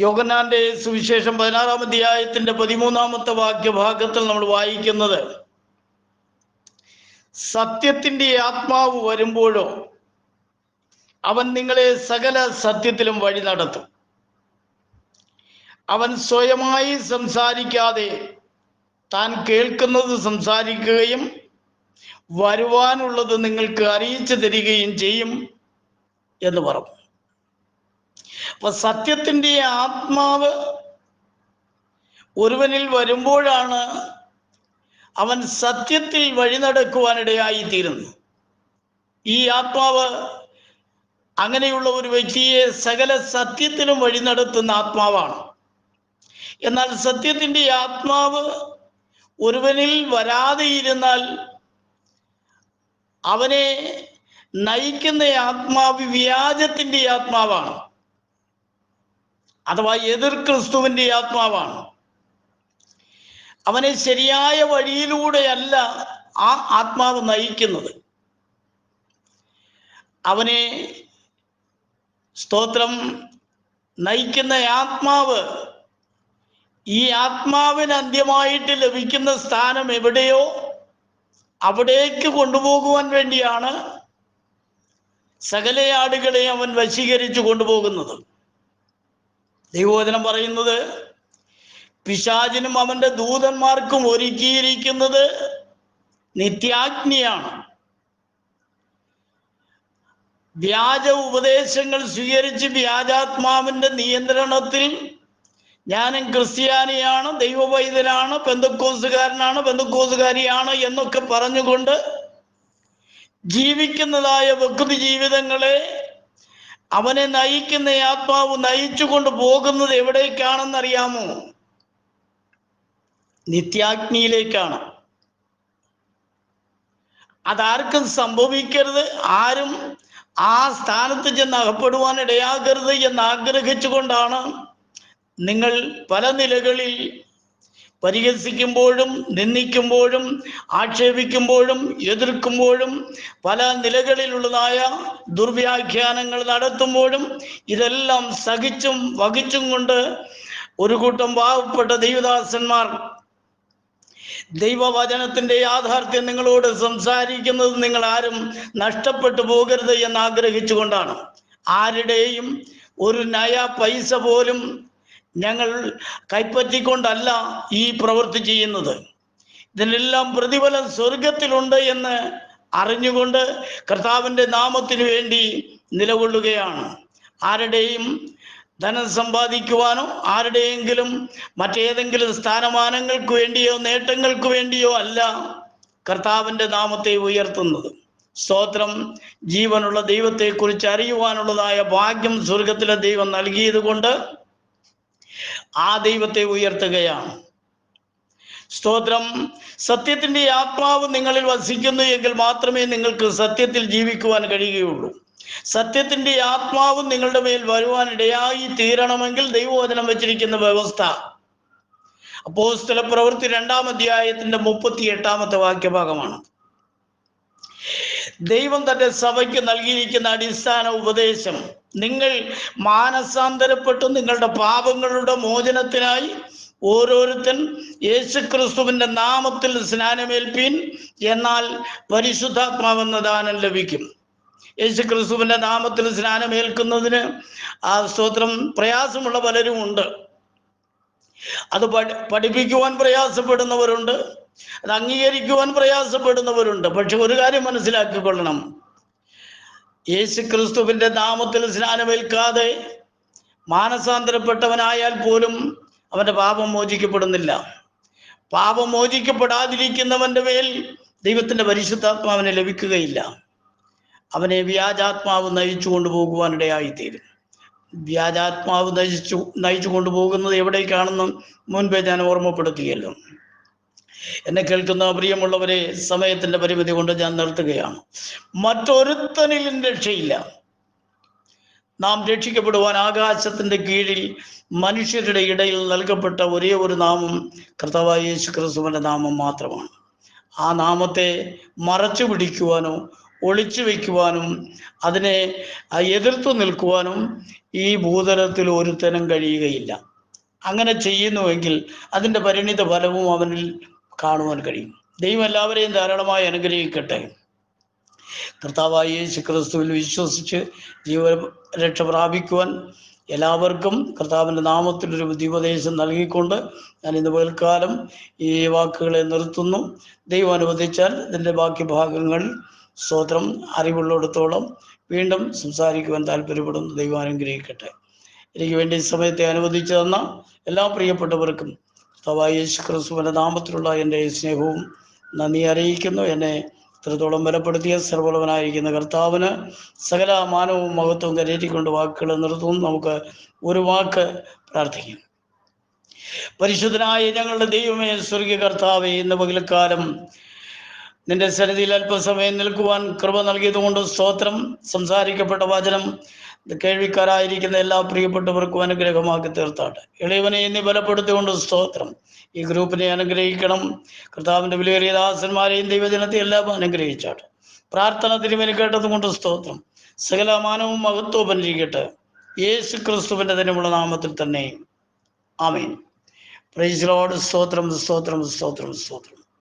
യോഹന്നാന്റെ സുവിശേഷം 16-ാം അധ്യായത്തിന്റെ 13-ാമത്തെ വാക്യഭാഗത്തിൽ നമ്മൾ വായിക്കുന്നത്, സത്യത്തിന്റെ ആത്മാവ് വരുമ്പോഴോ അവൻ നിങ്ങളെ സകല സത്യത്തിലും വഴി നടത്തും. അവൻ സ്വയമായി സംസാരിക്കാതെ താൻ കേൾക്കുന്നത് സംസാരിക്കുകയും വരുവാനുള്ളത് നിങ്ങൾക്ക് അറിയിച്ചു തരികയും ചെയ്യും എന്ന് പറഞ്ഞു. അപ്പൊ സത്യത്തിന്റെ ആത്മാവ് ഒരുവനിൽ വരുമ്പോഴാണ് അവൻ സത്യത്തിൽ വഴി നടക്കുവാനിടയായി തീരുന്നത്. ഈ ആത്മാവ് അങ്ങനെയുള്ള ഒരു വ്യക്തിയെ സകല സത്യത്തിലും വഴി നടത്തുന്ന ആത്മാവാണ്. എന്നാൽ സത്യത്തിന്റെ ആത്മാവ് ഒരുവനിൽ വരാതെ ഇരുന്നാൽ അവനെ നയിക്കുന്ന ആത്മാവ് വ്യാജത്തിന്റെ ആത്മാവാണ്, അഥവാ എതിർ ക്രിസ്തുവിന്റെ ആത്മാവാണ്. അവനെ ശരിയായ വഴിയിലൂടെയല്ല ആ ആത്മാവ് നയിക്കുന്നത്. അവനെ, സ്തോത്രം, നയിക്കുന്ന ആത്മാവ്, ഈ ആത്മാവിന് അന്ത്യമായിട്ട് ലഭിക്കുന്ന സ്ഥാനം എവിടെയോ അവിടേക്ക് കൊണ്ടുപോകുവാൻ വേണ്ടിയാണ് സകല ആടുകളെ അവൻ വശീകരിച്ചു കൊണ്ടുപോകുന്നത്. ദൈവവചനം പറയുന്നത്, പിശാചിനും അവന്റെ ദൂതന്മാർക്കും ഒരുക്കിയിരിക്കുന്നത് നിത്യാഗ്നിയാണ്. വ്യാജ ഉപദേശങ്ങൾ സ്വീകരിച്ച് വ്യാജാത്മാവിന്റെ നിയന്ത്രണത്തിൽ ഞാനും ക്രിസ്ത്യാനിയാണ്, ദൈവവൈദ്യനാണ്, പെന്തക്കോസുകാരനാണ്, പെന്തക്കോസുകാരിയാണ് എന്നൊക്കെ പറഞ്ഞുകൊണ്ട് ജീവിക്കുന്നതായ വ്യക്തി ജീവിതങ്ങളെ അവനെ നയിക്കുന്ന ആത്മാവ് നയിച്ചു കൊണ്ട് പോകുന്നത് എവിടേക്കാണെന്നറിയാമോ? നിത്യാഗ്നിയിലേക്കാണ്. അതാർക്കും സംഭവിക്കരുത്, ആരും ആ സ്ഥാനത്ത് ചെന്ന് അകപ്പെടുവാൻ ഇടയാകരുത് എന്ന് ആഗ്രഹിച്ചുകൊണ്ടാണ് നിങ്ങൾ പല നിലകളിൽ പരിഹസിക്കുമ്പോഴും നിന്ദിക്കുമ്പോഴും ആക്ഷേപിക്കുമ്പോഴും എതിർക്കുമ്പോഴും പല നിലകളിലുള്ളതായ ദുർവ്യാഖ്യാനങ്ങൾ നടത്തുമ്പോഴും ഇതെല്ലാം സഹിച്ചും വഹിച്ചും കൊണ്ട് ഒരു കൂട്ടം പാവപ്പെട്ട ദൈവദാസന്മാർ ദൈവവചനത്തിൻ്റെ യാഥാർത്ഥ്യം നിങ്ങളോട് സംസാരിക്കുന്നത് നിങ്ങൾ ആരും നഷ്ടപ്പെട്ടു പോകരുത് എന്ന് ആഗ്രഹിച്ചുകൊണ്ടാണ്. ആരുടെയും ഒരു നയ പൈസ പോലും ഞങ്ങൾ കൈപ്പറ്റിക്കൊണ്ടല്ല ഈ പ്രവൃത്തി ചെയ്യുന്നത്. ഇതിനെല്ലാം പ്രതിഫലം സ്വർഗത്തിലുണ്ട് എന്ന് അറിഞ്ഞുകൊണ്ട് കർത്താവിൻ്റെ നാമത്തിനു വേണ്ടി നിലകൊള്ളുകയാണ്. ആരുടെയും ധനം സമ്പാദിക്കുവാനോ ആരുടെയെങ്കിലും മറ്റേതെങ്കിലും സ്ഥാനമാനങ്ങൾക്ക് വേണ്ടിയോ നേട്ടങ്ങൾക്ക് വേണ്ടിയോ അല്ല കർത്താവിൻ്റെ നാമത്തെ ഉയർത്തുന്നത്. സ്തോത്രം. ജീവനുള്ള ദൈവത്തെക്കുറിച്ച് അറിയുവാനുള്ളതായ ഭാഗ്യം സ്വർഗത്തിലെ ദൈവം നൽകിയത് കൊണ്ട് ആ ദൈവത്തെ ഉയർത്തുകയാണ്. സ്തോത്രം. സത്യത്തിൻ്റെ ആത്മാവ് നിങ്ങളിൽ വസിക്കുന്നു എങ്കിൽ മാത്രമേ നിങ്ങൾക്ക് സത്യത്തിൽ ജീവിക്കുവാൻ കഴിയുകയുള്ളൂ. സത്യത്തിൻ്റെ ആത്മാവ് നിങ്ങളുടെ മേൽ വരുവാനിടയായി തീരണമെങ്കിൽ ദൈവവചനം വെച്ചിരിക്കുന്ന വ്യവസ്ഥ അപ്പോസ്തല പ്രവൃത്തി 2-ാം അധ്യായത്തിന്റെ 38-ാമത്തെ വാക്യഭാഗമാണ്. ദൈവം തന്റെ സഭയ്ക്ക് നൽകിയിരിക്കുന്ന അടിസ്ഥാന ഉപദേശം, നിങ്ങൾ മാനസാന്തരപ്പെട്ട് നിങ്ങളുടെ പാപങ്ങളുടെ മോചനത്തിനായി ഓരോരുത്തൻ യേശുക്രിസ്തുവിന്റെ നാമത്തിൽ സ്നാനമേൽപ്പീൻ, എന്നാൽ പരിശുദ്ധാത്മാവെന്ന ദാനം ലഭിക്കും. യേശുക്രിസ്തുവിന്റെ നാമത്തിൽ സ്നാനമേൽക്കുന്നതിന് സ്തോത്രം പ്രയാസമുള്ള പലരും ഉണ്ട്. അത് പഠിപ്പിക്കുവാൻ പ്രയാസപ്പെടുന്നവരുണ്ട്, അത് അംഗീകരിക്കുവാൻ പ്രയാസപ്പെടുന്നവരുണ്ട്. പക്ഷെ ഒരു കാര്യം മനസ്സിലാക്കിക്കൊള്ളണം, യേശുക്രിസ്തുവിന്റെ നാമത്തിൽ സ്നാനമേൽക്കാതെ മാനസാന്തരപ്പെട്ടവനായാൽ പോലും അവന്റെ പാപം മോചിക്കപ്പെടുന്നില്ല. പാപം മോചിക്കപ്പെടാതിരിക്കുന്നവന്റെ മേൽ ദൈവത്തിന്റെ പരിശുദ്ധാത്മാവിനെ ലഭിക്കുകയില്ല. അവനെ വ്യാജാത്മാവ് നയിച്ചു കൊണ്ടുപോകുവാനിടയായിത്തീരും. വ്യാജാത്മാവ് നയിച്ചു കൊണ്ടുപോകുന്നത് എവിടേക്കാണെന്ന് മുൻപേ ഞാൻ ഓർമ്മപ്പെടുത്തിയല്ലോ. എന്നെ കേൾക്കുന്ന പ്രിയമുള്ളവരെ, സമയത്തിന്റെ പരിമിതി കൊണ്ട് ഞാൻ നിർത്തുകയാണ്. മറ്റൊരുത്തനിലും രക്ഷയില്ല. നാം രക്ഷിക്കപ്പെടുവാൻ ആകാശത്തിന്റെ കീഴിൽ മനുഷ്യരുടെ ഇടയിൽ നൽകപ്പെട്ട ഒരേ ഒരു നാമം കർത്താവായ യേശുക്രിസ്തുവിന്റെ നാമം മാത്രമാണ്. ആ നാമത്തെ മറച്ചു പിടിക്കുവാനോ ഒളിച്ചു വയ്ക്കുവാനും അതിനെ എതിർത്തു നിൽക്കുവാനും ഈ ഭൂതലത്തിൽ ഒരുത്തനും കഴിയുകയില്ല. അങ്ങനെ ചെയ്യുന്നുവെങ്കിൽ അതിൻ്റെ പരിണിത ഫലവും അവനിൽ കാണുവാൻ കഴിയും. ദൈവം എല്ലാവരെയും ധാരാളമായി അനുഗ്രഹിക്കട്ടെ. കർത്താവായ യേശുക്രിസ്തുവിൽ വിശ്വസിച്ച് ജീവരക്ഷ പ്രാപിക്കുവാൻ എല്ലാവർക്കും കർത്താവിൻ്റെ നാമത്തിലൊരു ബുദ്ധിപദേശം നൽകിക്കൊണ്ട് ഞാൻ ഇന്ന് പകൽക്കാലം ഈ വാക്കുകളെ നിർത്തുന്നു. ദൈവം അനുവദിച്ചാൽ ഇതിൻ്റെ ബാക്കി ഭാഗങ്ങൾ സ്തോത്രം അറിവുള്ളിടത്തോളം വീണ്ടും സംസാരിക്കുവാൻ താല്പര്യപ്പെടുന്നു. ദൈവം അനുഗ്രഹിക്കട്ടെ. എനിക്ക് വേണ്ടി സമയത്തെ അനുവദിച്ചു തന്ന എല്ലാ പ്രിയപ്പെട്ടവർക്കും കർത്താവായ യേശുക്രിസ്തുവിന്റെ നാമത്തിലുള്ള എൻ്റെ സ്നേഹവും നന്ദി അറിയിക്കുന്നു. എന്നെ ഇത്രത്തോളം ബലപ്പെടുത്തിയ സർവ്വബലവനായിരിക്കുന്ന കർത്താവിന് സകല മാനവും മഹത്വവും കരേറ്റിക്കൊണ്ട് വാക്കുകൾ നിർത്തുന്നു. നമുക്ക് ഒരു വാക്ക് പ്രാർത്ഥിക്കാം. പരിശുദ്ധനായ ഞങ്ങളുടെ ദൈവമേ, സ്വർഗീയ കർത്താവേ, ഇന്ന് പകൽക്കാലം നിന്റെ സന്നിധിയിൽ അല്പസമയം നിൽക്കുവാൻ കൃപ നൽകിയതുകൊണ്ട് സ്തോത്രം. സംസാരിക്കപ്പെട്ട വചനം കേൾവിക്കാരായിരിക്കുന്ന എല്ലാ പ്രിയപ്പെട്ടവർക്കും അനുഗ്രഹമാക്കി തീർത്താട്ടെ. ഇളയവനെ നീ ബലപ്പെടുത്തിക്കൊണ്ട് സ്തോത്രം. ഈ ഗ്രൂപ്പിനെ അനുഗ്രഹിക്കണം. കർത്താവിന്റെ വിലയേറിയ ദാസന്മാരെയും ദൈവജനത്തെ എല്ലാം അനുഗ്രഹിച്ചാട്ടെ. പ്രാർത്ഥന തിരുമേനി കേട്ടതുകൊണ്ട് സ്തോത്രം. സകല മാനവും മഹത്വവും അനുകരിക്കട്ടെ. യേശു ക്രിസ്തുവിന്റെ തന്നെയുള്ള നാമത്തിൽ തന്നെ ആമേൻ. Praise the Lord. സ്തോത്രം, സ്തോത്രം, സ്തോത്രം, സ്തോത്രം.